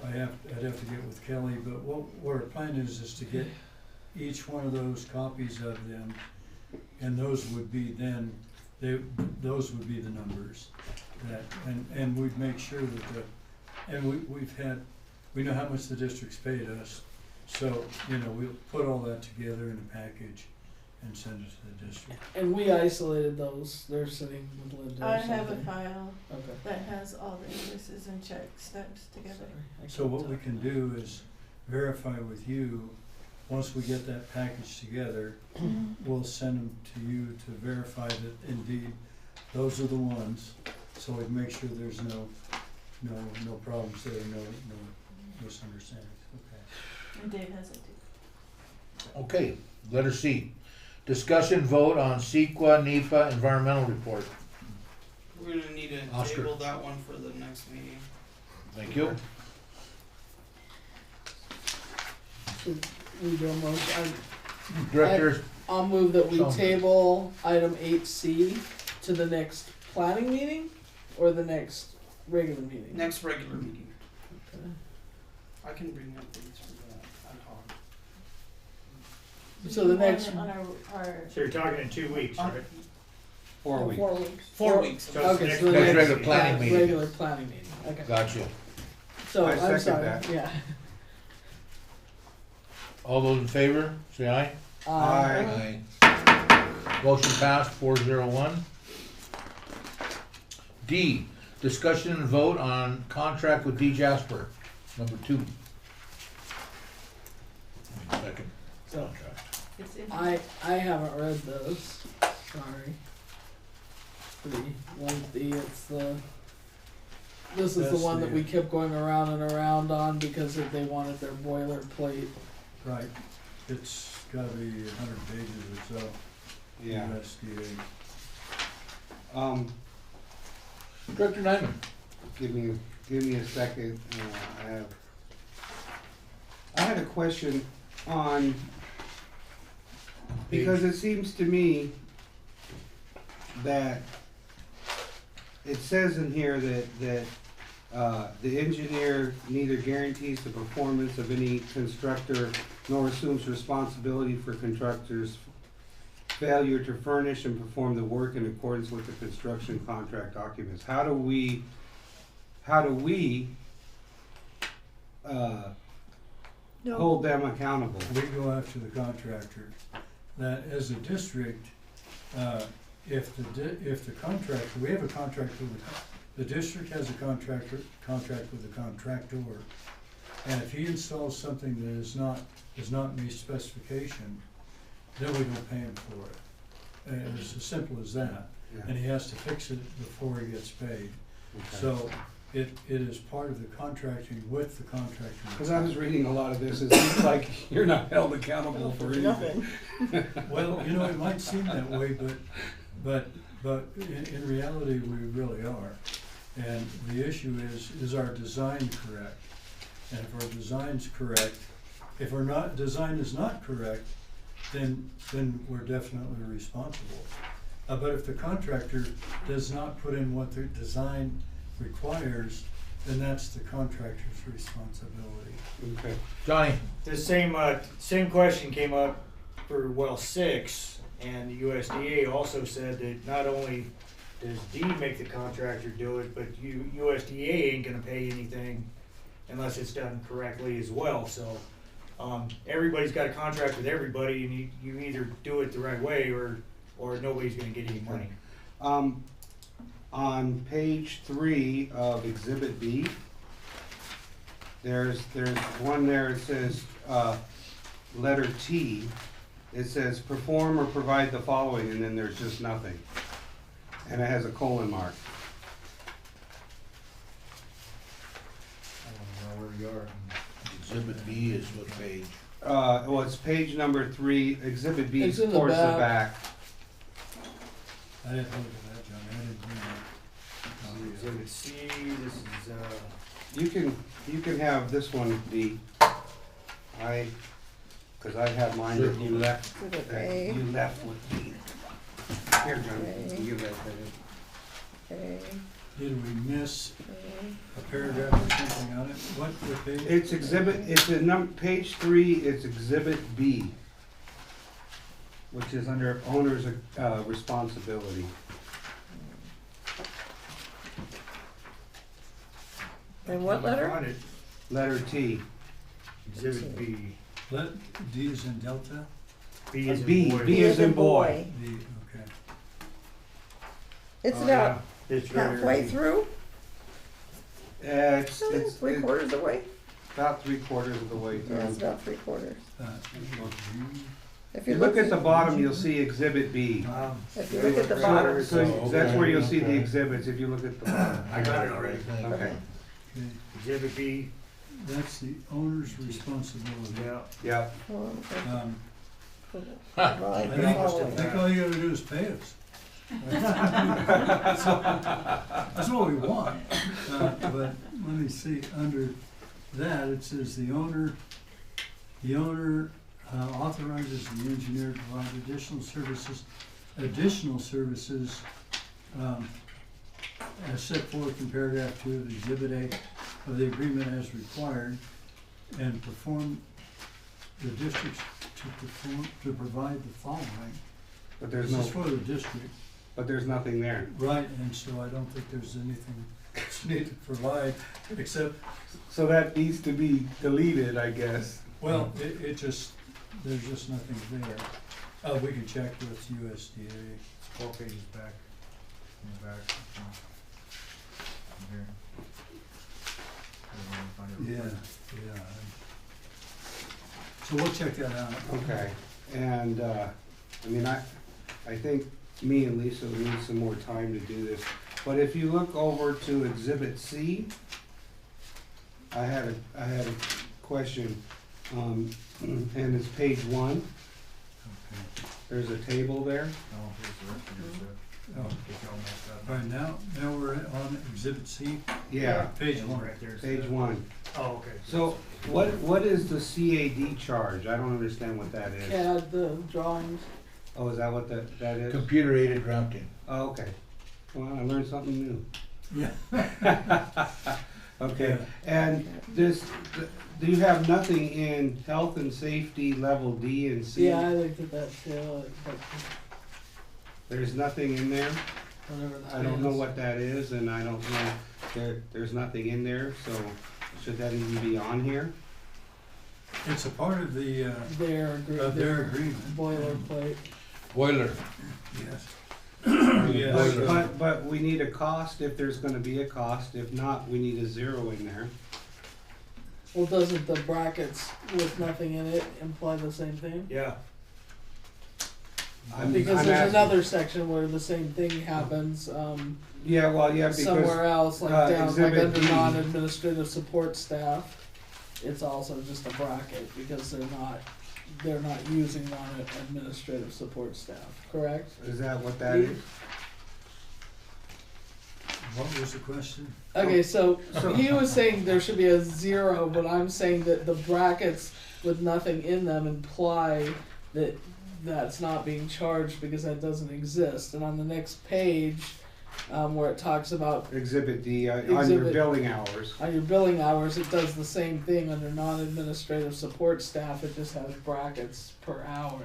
I'd have to get with Kelly, but what our plan is to get each one of those copies of them, and those would be then, those would be the numbers that, and we'd make sure that we know how much the district's paid us, so, we'll put all that together in a package and send it to the district. And we isolated those, they're sitting with Linda or I have a something. file Okay. that has all the invoices and check steps together. Sorry, I So can't what we talk. can do is verify with you, once we get that package together, we'll send them to you to verify that indeed those are the ones, so we make sure there's no problems there, no misunderstandings, okay. And Dave has it too. Okay, letter C. Discussion vote on CEQA NEPA environmental report. We're gonna need to Oscar. table that one for the next meeting. Thank you. So we do a motion, Director, I'll move that we Some. table item 8C to the next planning meeting or the next regular meeting? Next regular meeting. Okay. I can bring up dates for that ad hoc. So the next, On our So you're talking in 2 weeks, right? 4 weeks. 4 weeks. 4 weeks. So it's Okay, next so week. the Next next regular planning meeting. Regular planning meeting, okay. Gotcha. So, I I'm second sorry, that. yeah. All those in favor, say aye. Aye. Motion passed 401. D, discussion and vote on contract with D Jasper, number 2. Second So, contract. It's in. I haven't read those, sorry. Pretty lengthy, this is the That's one that the- we kept going around and around on because they wanted their boilerplate. Right, it's gotta be 100 pages or so. Yeah. USDA. Director Nyman. Give me a second. I had a question on, because it seems to me that it says in here that the engineer neither guarantees the performance of any constructor nor assumes responsibility for constructor's failure to furnish and perform the work in accordance with the construction contract documents. How do we No. hold them accountable? We go after the contractor. That as a district, if the contractor, we have a contract with the district has a contract with the contractor, and if he installs something that does not meet specification, then we don't pay him for it. And it's as simple as that. Yeah. And he has to fix it before he gets paid. Okay. So it is part of the contracting with the contractor. Because I was reading a lot of this, it seems like you're not held accountable for anything. Nothing. Well, it might seem that way, but in reality, we really are. And the issue is our design correct? And if our design's correct, if our design is not correct, then we're definitely responsible. But if the contractor does not put in what their design requires, then that's the contractor's responsibility. Okay. Johnny. The same question came up for well 6, and the USDA also said that not only does D make the contractor do it, but USDA ain't gonna pay anything unless it's done correctly as well. So everybody's got a contract with everybody, and you either do it the right way or nobody's gonna get any money. On page 3 of Exhibit B, there's one there, it says, letter T. It says perform or provide the following, and then there's just nothing. And it has a colon mark. I don't know where you are. Exhibit B is what page? Well, it's page number 3, Exhibit B It's in the towards the back. back. I didn't look at that, Johnny, I didn't read that. Exhibit C, this is, You can have this one, D. Because I have mine that you left, Exhibit that A. you left with me. Here, John, you can give that to Okay. Did we miss Okay. a paragraph or something on it? What page? It's in page 3, it's Exhibit B, which is under owner's responsibility. And what letter? on it, Letter T. Exhibit B. Let, D is in Delta? B is in B, boy. B is in boy. D, okay. It's Oh, about yeah. It's right halfway here. through, It's 3/4 of the way. about 3/4 of the way Yeah, it's through. about 3/4. If If You look at the bottom, you'll see Exhibit B. If you look at the bottom. So that's where you'll see the exhibits, if you look at the bottom. I got it already. Okay. Exhibit B, That's the owner's responsibility. yeah. Yeah. I Provide the following. think all you gotta do is pay us. That's what we want. But let me see, under that, it says the owner authorizes the engineer to provide additional services as set forth in paragraph 2 of Exhibit A of the agreement as required, and perform the districts to provide the following. But there's This is no, for the district. but there's nothing there. Right, and so I don't think there's anything that's needed to provide, except, So that needs to be deleted, I guess. well, it just, there's just nothing there. We can check with USDA. It's 4 pages back. In the back. Here. Yeah. So we'll check that out. Okay, and, I mean, I think me and Lisa need some more time to do this, but if you look over to Exhibit C, I had a question, and it's page 1, Okay. there's a table there. Oh, here's the rest of your stuff. Oh. Get y'all messed up. All right, now we're on Exhibit C, Yeah, page And 1. right there's page the- 1. Oh, okay. So, what is the CAD charge? I don't understand what that is. CAD, the drawings. Oh, is that what that is? Computer aided drafting. Oh, okay. Well, I learned something new. Yeah. Okay, and this, do you have nothing in health and safety level D and C? Yeah, I looked at that too, but There's nothing in there? whatever that I don't know is. what that is, and I don't know, there's nothing in there, so should that even be on here? It's a part of the, Their their agreement. boilerplate. Boiler. Yes. Boiler. But we need a cost if there's gonna be a cost, if not, we need a 0 in there. Well, doesn't the brackets with nothing in it imply the same thing? Yeah. Because I'm there's asking- another section where the same thing happens, Yeah, well, yeah, somewhere because, else, like down, like Exhibit under D. non-administrative support staff. It's also just a bracket because they're not using non-administrative support staff, correct? is that what that is? What was the question? Okay, so So- he was saying there should be a 0, but I'm saying that the brackets with nothing in them imply that that's not being charged because that doesn't exist. And on the next page, where it talks about Exhibit D, on your Exhibit- billing hours. on your billing hours, it does the same thing under non-administrative support staff. It just has brackets per hour.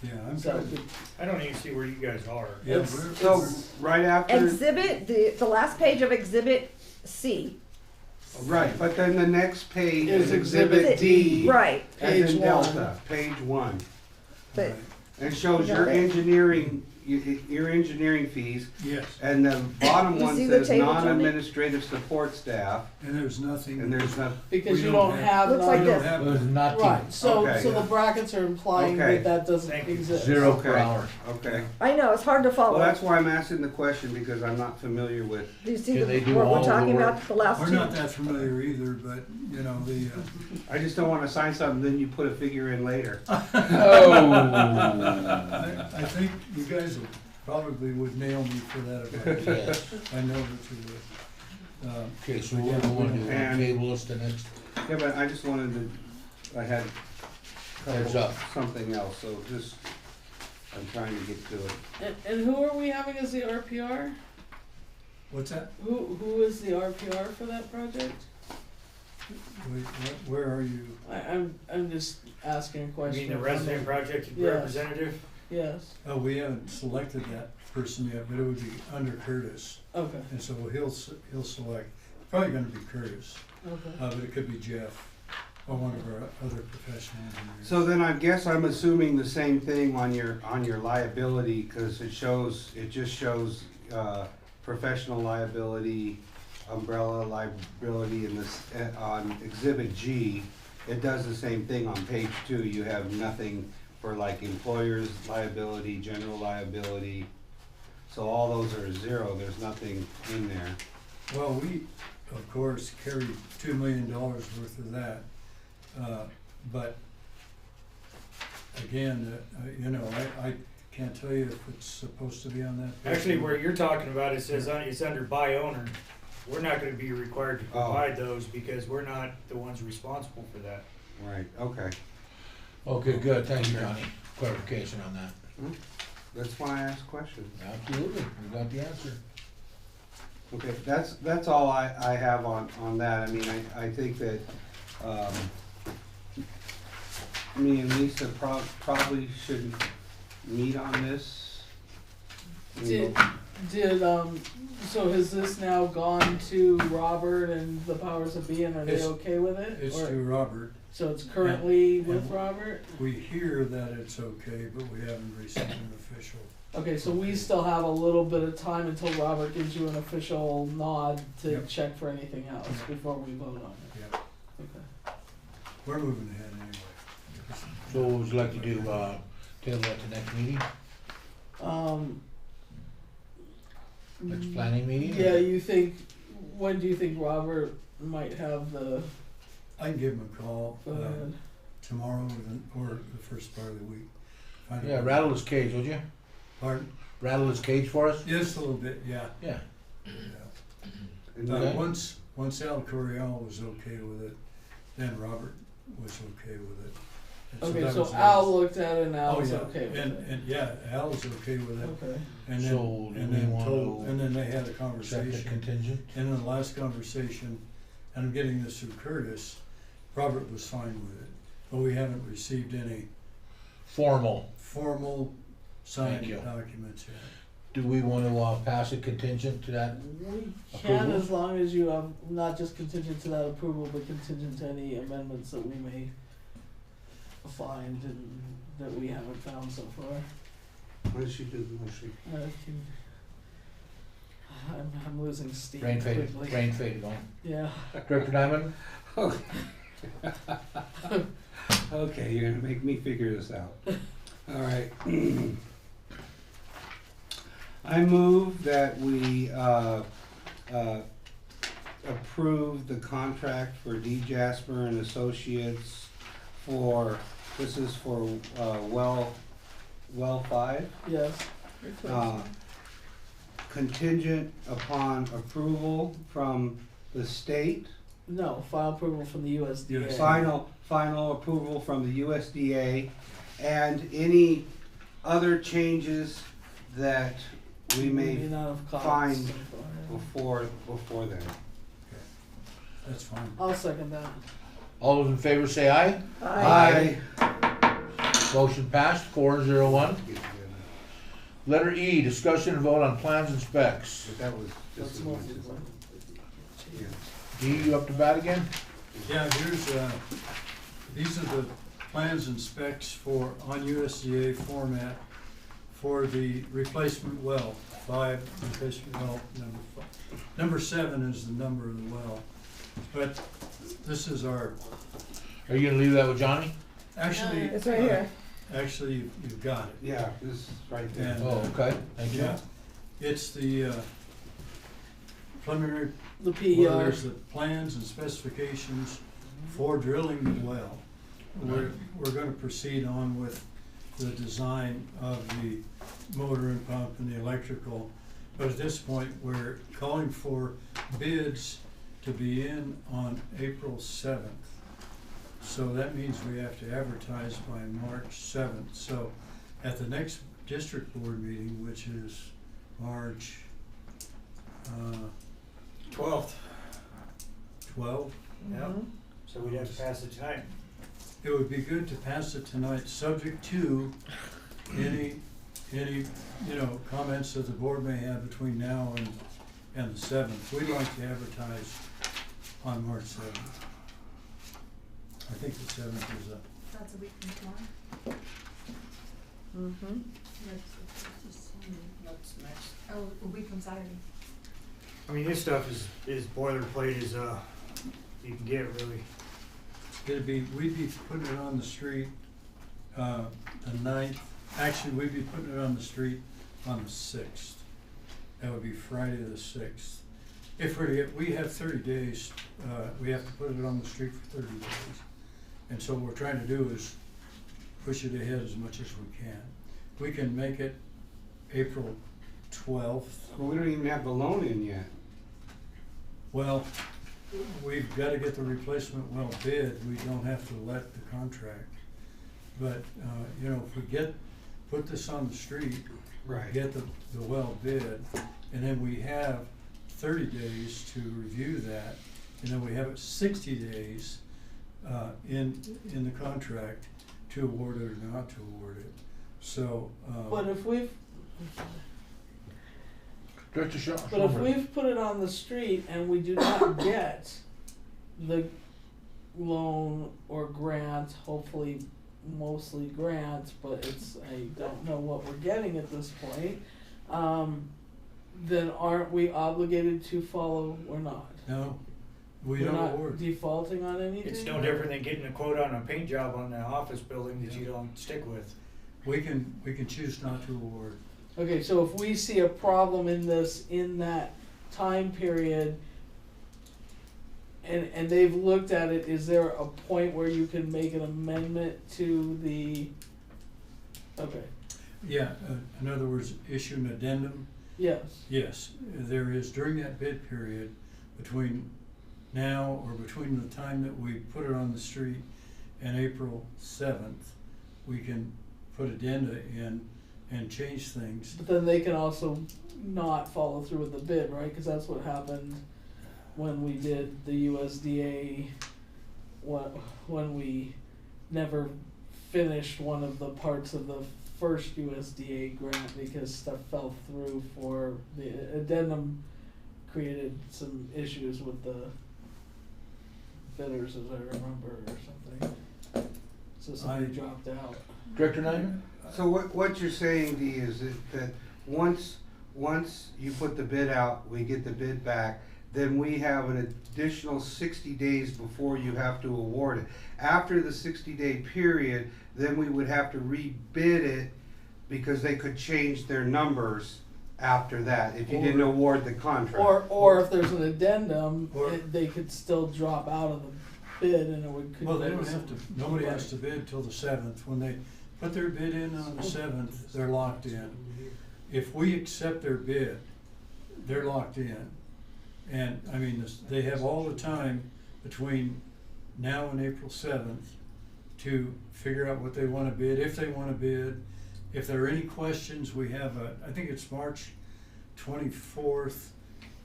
Yeah, I'm So trying to, I don't even see where you guys are. yeah, it's- we're, So, right after, Exhibit, the last page of Exhibit C. right, but then the next page Is is Exhibit Exhibit D. Right, As Page in 1. Delta, page 1. but, And it shows Got your it. engineering, your engineering fees, yes, and the bottom You one see the says table, Johnny? non-administrative support staff, and there's nothing. and there's not, because We you don't don't have- have Looks like We non- don't this. have There's that. not right. So Okay. so the brackets are implying Okay. that doesn't Thank you. exist. 0 per Okay. hour. okay. I know, it's hard to follow. Well, that's why I'm asking the question, because I'm not familiar with, Do you see Can they do what all we're the talking work? about, the last We're two? not that familiar either, but, you know, the, I just don't wanna sign something, then you put a figure in later. Oh. I think you guys probably would nail me for that if I did. Yes. I know that you would. Okay, so we're going to And- table us the next. Yeah, but I just wanted to, I had a Heads couple, up. something else, so just, I'm trying to get to it. And who are we having as the RPR? What's that? Who is the RPR for that project? Wait, where are you? I'm just asking a You question. mean the resident project Yes. representative? Yes. Oh, we haven't selected that person yet, but it would be under Curtis. Okay. And so he'll select, probably gonna be Curtis, Okay. but it could be Jeff or one of our other professional engineers. So then I guess I'm assuming the same thing on your liability, cause it just shows, professional liability, umbrella liability in this, on Exhibit G. It does the same thing on page 2, you have nothing for like employer's liability, general liability. So all those are 0, there's nothing in there. Well, we, of course, carry $2 million worth of that, but again, you know, I can't tell you if it's supposed to be on that. Actually, where you're talking about, it says it's under by owner. We're not gonna be required to provide those because we're not the ones responsible for that. Right, okay. Okay, good, thank you, Johnny. Clarification on that. That's why I asked questions. Absolutely, we got the answer. Okay, that's all I have on that. I mean, I think that, me and Lisa probably shouldn't meet on this. So has this now gone to Robert and the powers that be, and are they It's- okay with it? It's Or- to Robert. So it's currently And- with and- Robert? We hear that it's okay, but we haven't received an official. Okay, so we still have a little bit of time until Robert gives you an official nod to Yep. check for anything else Yep. before we vote on it. Yeah, Okay. we're moving ahead anyway. So what would you like to do, table at the next meeting, next planning meeting? or- Yeah, when do you think Robert might have the, I can give him a call go ahead. tomorrow or the first part of the week. Find Yeah, out- rattle his cage, would you? Pardon? Rattle his cage for us? Just a little bit, yeah. Yeah. And Okay. Once Al Coryell was okay with it, then Robert was okay with it. And Okay, that so was Al looked at it and Al Oh, was yeah, okay with it. and yeah, Al was okay with it. Okay. And then, So, do and we then wanna told, and then they had a Accept the conversation. contingent? And in the last conversation, and I'm getting this through Curtis, Robert was fine with it, but we haven't received any Formal. formal signed Thank you. documents yet. Do we wanna, pass a contingent to that? We can, Approval? as long as you have, not just contingent to that approval, but contingent to any amendments that we may find and that we haven't found so far. Why don't you do the motion? I'm losing steam Brain faded, quickly. brain faded on. Yeah. Director Diamond? Okay, you're gonna make me figure this out. All right. I move that we approve the contract for D. Jasper and Associates for, this is for well 5, Yes. contingent upon approval from the state. No, final approval from the USDA. Final approval from the USDA and any other changes that we may not have caught find so far. before then. That's fine. I'll second that. All those in favor say aye. Aye. Motion passed, 401. Letter E, discussion and vote on plans and specs. But that was, this That's is mostly one. what- Yeah. D, you up to bat again? Yeah, here's, these are the plans and specs for, on USDA format for the replacement well, 5 replacement well, number 5. Number 7 is the number of the well, but this is our, Are you gonna leave that with Johnny? actually. It's right here. Actually, you've got it. Yeah, this is right there. And, Oh, okay, thank you. Yeah, it's the preliminary, The where PER. there's the plans and specifications for drilling the well. We're gonna proceed on with the design of the motor and pump and the electrical. But at this point, we're calling for bids to be in on April 7th. So that means we have to advertise by March 7th. So at the next district board meeting, which is March 12th. 12th, Yep. Mhm. So we'd have to pass it tonight. it would be good to pass it tonight, subject to any, comments that the board may have between now and the 7th. We'd like to advertise on March 7th. I think the 7th is a, That's a week from tomorrow. Mhm. That's next. Oh, a week from Saturday. I mean, this stuff is boilerplate as you can get, really. we'd be putting it on the street, the 9th. Actually, we'd be putting it on the street on the 6th. That would be Friday the 6th. If we have 30 days, we have to put it on the street for 30 days. And so what we're trying to do is push it ahead as much as we can. We can make it April 12th. Well, we don't even have the loan in yet. Well, we've got to get the replacement well bid. We don't have to let the contract. But, if we put this on the street, Right. get the well bid, and then we have 30 days to review that, and then we have 60 days in the contract to award it or not to award it. So, But if we've, Director Shaw. But if Schoenberg. we've put it on the street and we do not get the loan or grant, hopefully mostly grants, but I don't know what we're getting at this point, then aren't we obligated to follow or not? No, we We're don't not award. defaulting on anything? It's no different than getting a quote on a paint job on the office building that you don't stick with. We can choose not to award. Okay, so if we see a problem in this, in that time period, and they've looked at it, is there a point where you can make an amendment to the, okay, Yeah, in other words, issue an addendum. yes, Yes, there is during that bid period between now or between the time that we put it on the street and April 7th, we can put addenda in and change things. but then they can also not follow through with the bid, right? Cause that's what happened when we did the USDA, when we never finished one of the parts of the first USDA grant because stuff fell through for the addendum, created some issues with the bidders, as I remember, or something. So somebody dropped out. Director Niner? So what you're saying, Dee, is that once you put the bid out, we get the bid back, then we have an additional 60 days before you have to award it. After the 60-day period, then we would have to rebid it because they could change their numbers after that if you didn't award the contract. Or if there's an addendum, Or- they could still drop out of the bid and it would. Well, they don't have to, nobody has to bid till the 7th. When they put their bid in on the 7th, they're locked in. If we accept their bid, they're locked in. And, I mean, they have all the time between now and April 7th to figure out what they wanna bid, if they wanna bid. If there are any questions, we have I think it's March 24th,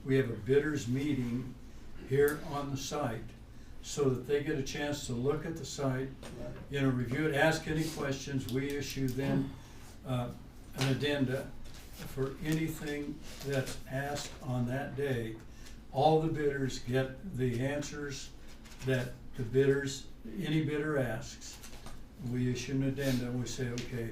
we have a bidders meeting here on the site so that they get a chance to look at the site, review it, ask any questions. We issue then an addenda for anything that's asked on that day. All the bidders get the answers that any bidder asks. We issue an addenda and we say, okay,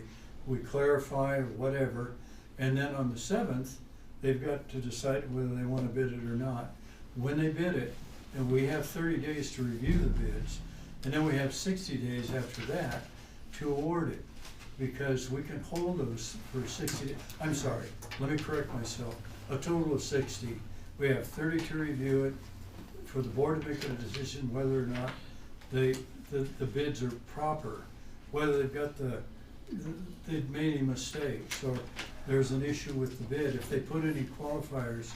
we clarify or whatever, and then on the 7th, they've got to decide whether they want to bid it or not. When they bid it, and we have 30 days to review the bids, and then we have 60 days after that to award it, because we can hold those for 60 days. I'm sorry, let me correct myself, a total of 60. We have 30 to review it, for the board to make a decision whether or not the bids are proper, whether they've made any mistakes, or there's an issue with the bid. If they put any qualifiers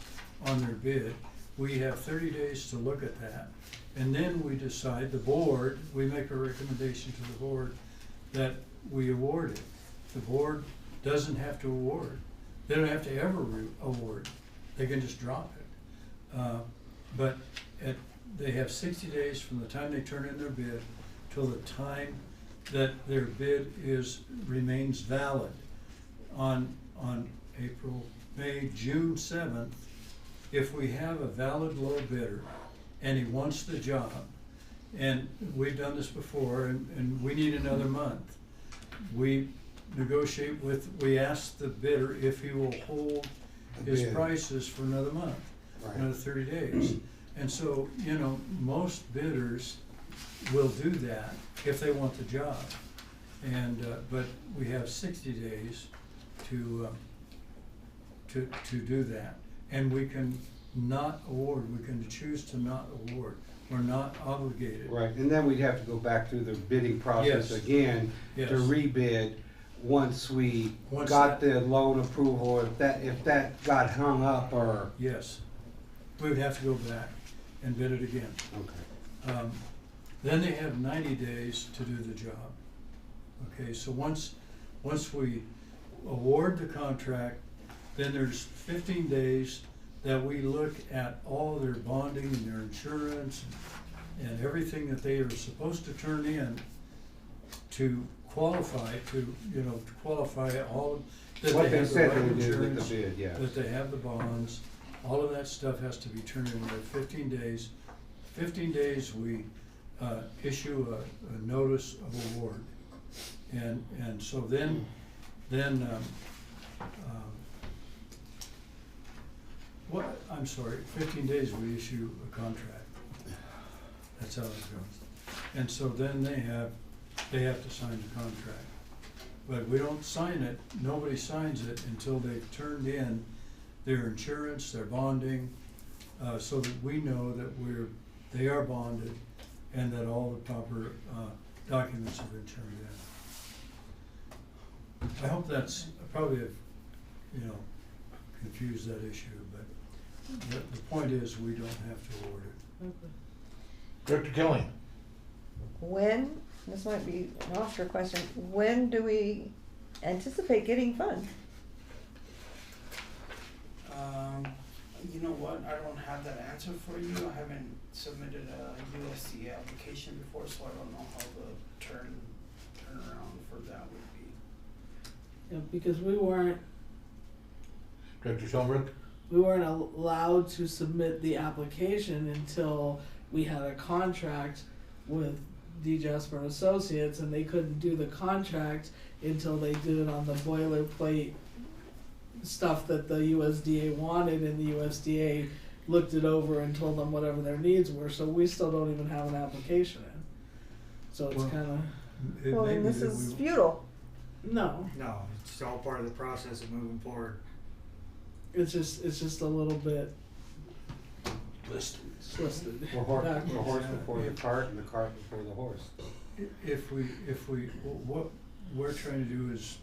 on their bid, we have 30 days to look at that. And then we decide, the board, we make a recommendation to the board that we award it. The board doesn't have to award. They don't have to ever award. They can just drop it. But they have 60 days from the time they turn in their bid till the time that their bid remains valid on April, May, June 7th. If we have a valid low bidder and he wants the job, and we've done this before, and we need another month, we we ask the bidder if he will hold his prices for another month, another 30 days. And so, most bidders will do that if they want the job. And, but we have 60 days to do that. And we can not award, we can choose to not award. We're not obligated. Right, and then we'd have to go back through the bidding process Yes. again Yes. to rebid once we got the loan approval, if that got hung up or. Yes. We would have to go back and bid it again. Okay. Then they have 90 days to do the job. Okay, so once we award the contract, then there's 15 days that we look at all their bonding and their insurance and everything that they are supposed to turn in to qualify, to qualify all, that What they they have the said right they would do with insurance, the bid, yes. that they have the bonds, all of that stuff has to be turned in within 15 days. 15 days, we issue a notice of award. And so then, what, I'm sorry, 15 days we issue a contract. That's how it goes. And so then they have to sign the contract. But we don't sign it, nobody signs it until they've turned in their insurance, their bonding, so that we know that they are bonded and that all the proper documents have been turned in. I hope that's probably, confused that issue, but the point is we don't have to award it. Director Killian. When, this might be an Oscar question, when do we anticipate getting funds? You know what, I don't have that answer for you. I haven't submitted a USDA application before, so I don't know how the turnaround for that would be. Yeah, because we weren't Director Schoenberg. allowed to submit the application until we had a contract with D. Jasper and Associates, and they couldn't do the contract until they did it on the boilerplate stuff that the USDA wanted, and the USDA looked it over and told them whatever their needs were. So we still don't even have an application in. So it's Well, kind of Well, then this is futile. no. No, it's all part of the process of moving forward. It's just a little bit twisted. The horse before the cart and the cart before the horse. If we, what we're trying to do is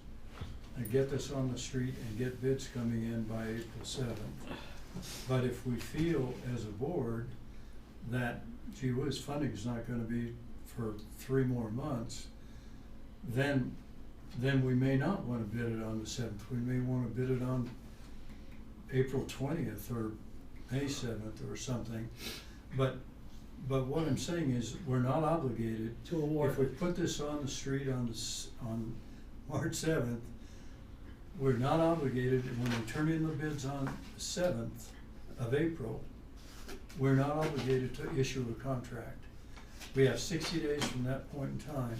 get this on the street and get bids coming in by April 7th. But if we feel as a board that, gee whiz, funding is not gonna be for 3 more months, then we may not wanna bid it on the 7th. We may wanna bid it on April 20th or May 7th or something. But what I'm saying is, we're not obligated To award. If we put this on the street on March 7th, we're not obligated, and when we turn in the bids on the 7th of April, we're not obligated to issue a contract. We have 60 days from that point in time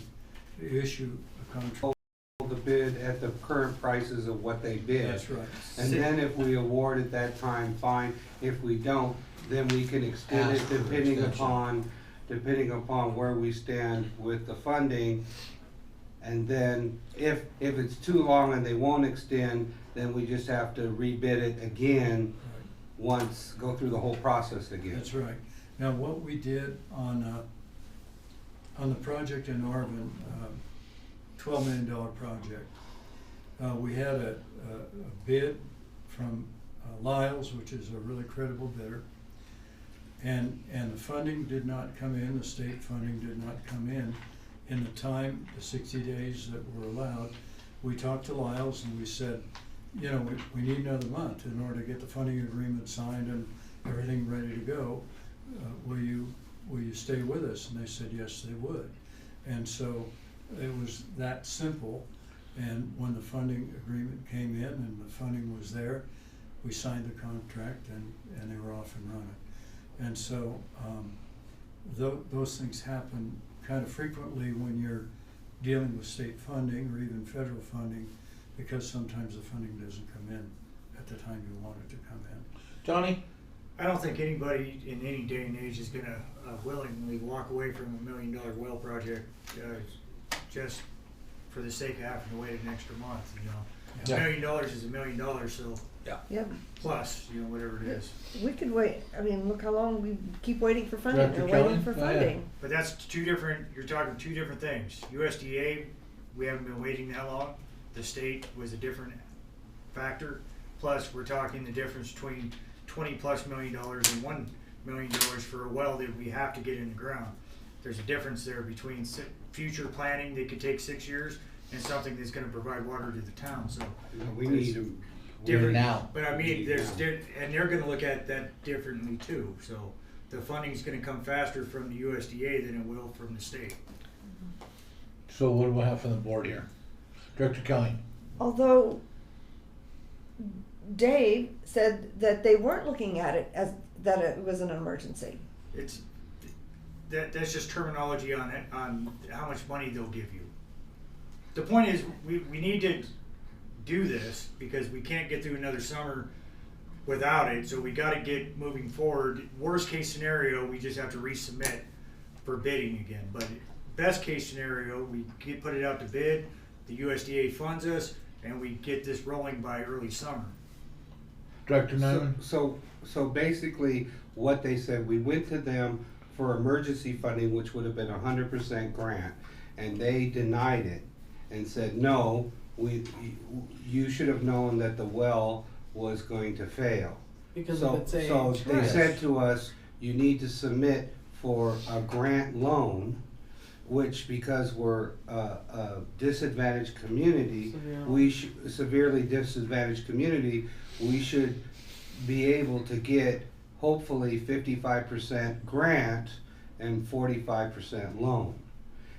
to issue a contract. The bid at the current prices of what they bid. That's right. And then if we award at that time, fine. If we don't, then we can extend Ask it for depending extension. upon where we stand with the funding. And then if it's too long and they won't extend, then we just have to rebid it again go through the whole process again. That's right. Now, what we did on the project in Arvin, $12 million project, we had a bid from Lyles, which is a really credible bidder, and the funding did not come in, the state funding did not come in the time, the 60 days that were allowed. We talked to Lyles and we said, we need another month in order to get the funding agreement signed and everything ready to go. Will you stay with us? And they said, yes, they would. And so it was that simple. And when the funding agreement came in and the funding was there, we signed the contract and they were off and running. And so those things happen kind of frequently when you're dealing with state funding or even federal funding, because sometimes the funding doesn't come in at the time you want it to come in. Johnny? I don't think anybody in any day and age is gonna willingly walk away from $1 million well project just for the sake of having to wait an extra month, Yeah. $1 million is $1 million, so Yep, plus, whatever it is. we could wait, I mean, look how long we keep waiting for funding, Director or waiting Kelly? for Go ahead. funding. But that's you're talking two different things. USDA, we haven't been waiting that long. The state was a different factor. Plus, we're talking the difference between $20+ million and $1 million for a well that we have to get in the ground. There's a difference there between future planning that could take 6 years and something that's gonna provide water to the town, so. We need them. Different now. But I mean, and they're gonna look at that differently too, so the funding's gonna come faster from the USDA than it will from the state. So what do we have from the board here? Director Kelly? Although Dave said that they weren't looking at it as that it was an emergency. It's, that's just terminology on it, on how much money they'll give you. The point is, we need to do this because we can't get through another summer without it, so we gotta get moving forward. Worst case scenario, we just have to resubmit for bidding again, but best case scenario, we put it out to bid, the USDA funds us, and we get this rolling by early summer. Director Nyman? So basically, what they said, we went to them for emergency funding, which would have been 100% grant, and they denied it and said, no, you should have known that the well was going to fail. Because So, of its age. so they Yes. said to us, you need to submit for a grant loan, which because we're a disadvantaged community, severely disadvantaged community, we should be able to get hopefully 55% grant and 45% loan.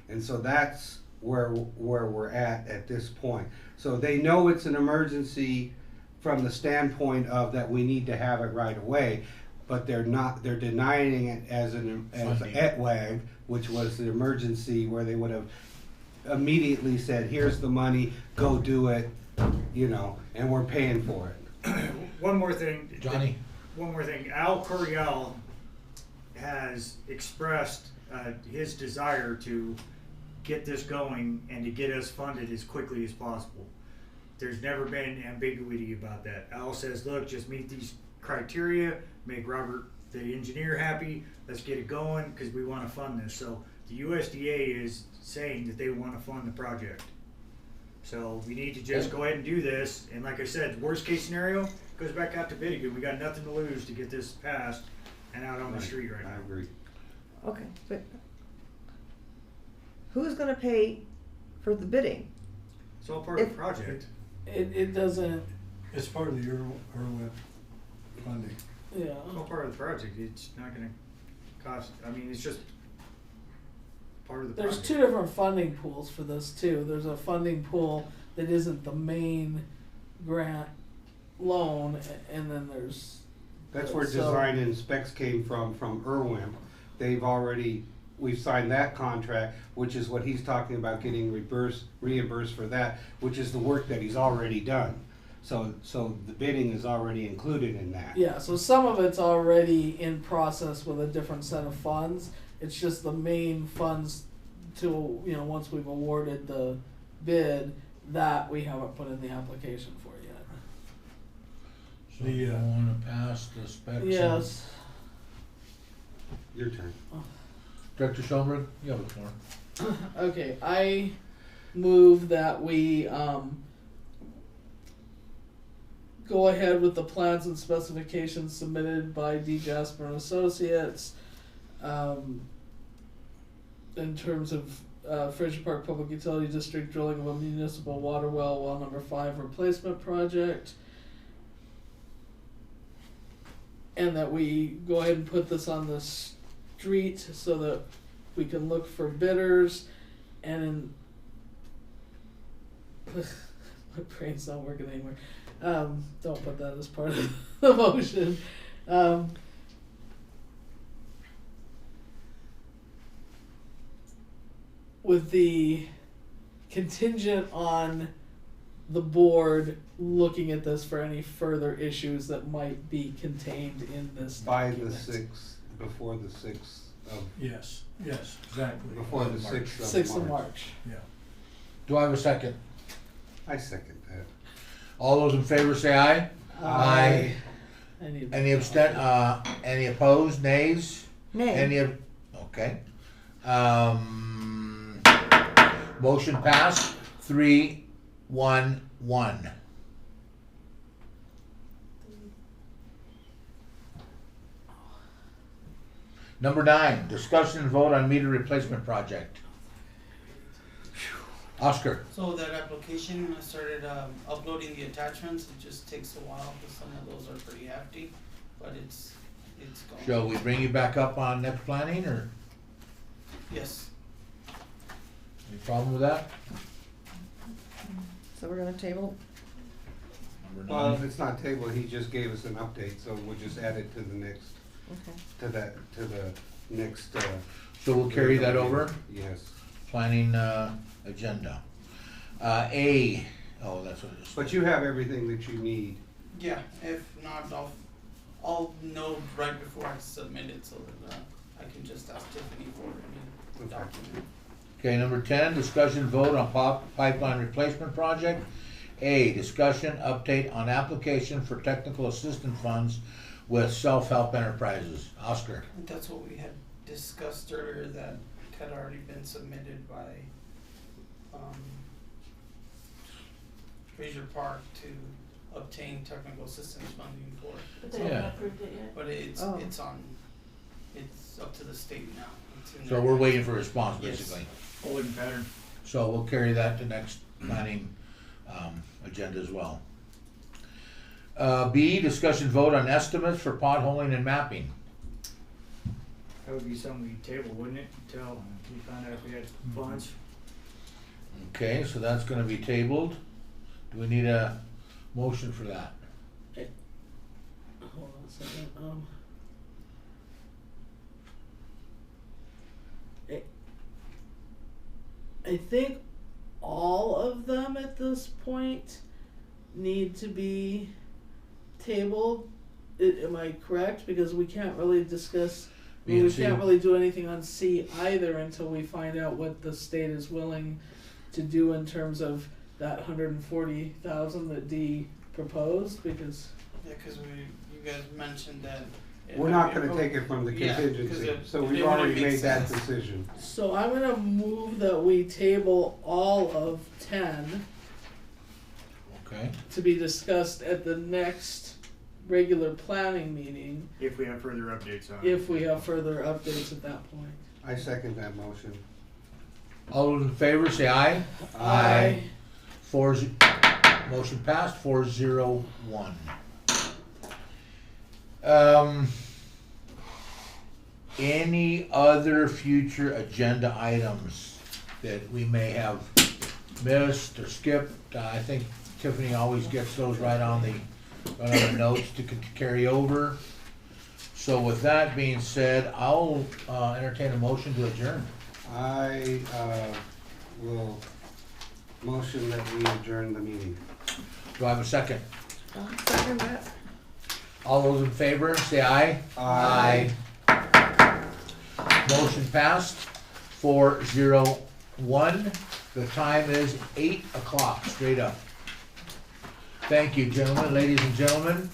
And so that's where we're at this point. So they know it's an emergency from the standpoint of that we need to have it right away, but they're denying it as an ETWAG, which was the emergency where they would have immediately said, here's the money, go do it, you know, and we're paying for it. One more thing. Johnny? One more thing. Al Coriel has expressed his desire to get this going and to get us funded as quickly as possible. There's never been ambiguity about that. Al says, look, just meet these criteria, make Robert, the engineer, happy, let's get it going, because we want to fund this. So the USDA is saying that they want to fund the project. So we need to just go ahead and do this, and like I said, worst case scenario, goes back out to bid again. We got nothing to lose to get this passed and out on the street right now. I agree. Okay, but who's gonna pay for the bidding? It's all part of the project. It doesn't, It's part of the IRWIP funding. yeah. It's all part of the project. It's not gonna cost, I mean, it's just part of the There's project. two different funding pools for this too. There's a funding pool that isn't the main grant loan, and then there's. That's where so- design and specs came from IRWIM. We've signed that contract, which is what he's talking about, getting reimbursed for that, which is the work that he's already done. So the bidding is already included in that. Yeah, so some of it's already in process with a different set of funds. It's just the main funds to, once we've awarded the bid, that we haven't put in the application for yet. So you wanna pass the specs? Yes. Your turn. Director Schoenberg, you have the floor. Okay, I move that we, go ahead with the plans and specifications submitted by D. Jasper and Associates, in terms of, Fraser Park Public Utility District drilling of a municipal water well number 5 replacement project. And that we go ahead and put this on the street so that we can look for bidders, and my brain's not working anymore. Don't put that as part of the motion. With the contingent on the board looking at this for any further issues that might be contained in this By the document. 6th, before the 6th of, Yes, exactly. before the 6th of 6th of March. March. Yeah. Do I have a second? I second that. All those in favor say aye. Aye. I need Any opposed, nays? Nay. Okay. Motion passed, 3-1-1. Number 9, discussion and vote on meter replacement project. Oscar. So that application, I started uploading the attachments. It just takes a while because some of those are pretty hefty, but it's gone. Shall we bring you back up on next planning, or Yes. any problem with that? So we're gonna table Number Well, 9. it's not tabled, he just gave us an update, so we'll just add it to the next, Okay. to the next, So we'll carry that over, yes. planning, agenda. A, oh, that's what it is. But you have everything that you need. Yeah, if not, I'll know right before I submit it so that I can just ask Tiffany for any Okay. document. Okay, number 10, discussion vote on pipeline replacement project. A, discussion update on application for technical assistance funds with self-help enterprises. Oscar. And that's what we had discussed earlier, that had already been submitted by Fraser Park to obtain technical assistance funding for it. But they Yeah. haven't approved it yet. But it's Oh. it's up to the state now. It's in So their we're hands. waiting for a response, Yes. basically. Holding pattern. So we'll carry that to next planning, agenda as well. B, discussion vote on estimates for potholing and mapping. That would be something we table, wouldn't it, until we found out if we had funds? Okay, so that's gonna be tabled. Do we need a motion for that? Hold on a second. I think all of them at this point need to be tabled. Am I correct? Because we can't really discuss, B and we C. can't really do anything on C either until we find out what the state is willing to do in terms of that 140,000 that D proposed, because Yeah, cause you guys mentioned that. We're not gonna take it from the Yeah, 'cause contingency, if- so if we've they wanna already make made that sense. decision. so I'm gonna move that we table all of 10 Okay, to be discussed at the next regular planning meeting, If we have further updates on it. if we have further updates at that point. I second that motion. all those in favor say aye. Aye. Motion passed, 4-0-1. Any other future agenda items that we may have missed or skipped? I think Tiffany always gets those right on the notes to carry over. So with that being said, I'll entertain a motion to adjourn. I, will motion that we adjourn the meeting. Do I have a second? Second that. All those in favor, say aye. Aye. Motion passed, 4-0-1. The time is 8 o'clock, straight up. Thank you, gentlemen, ladies and gentlemen.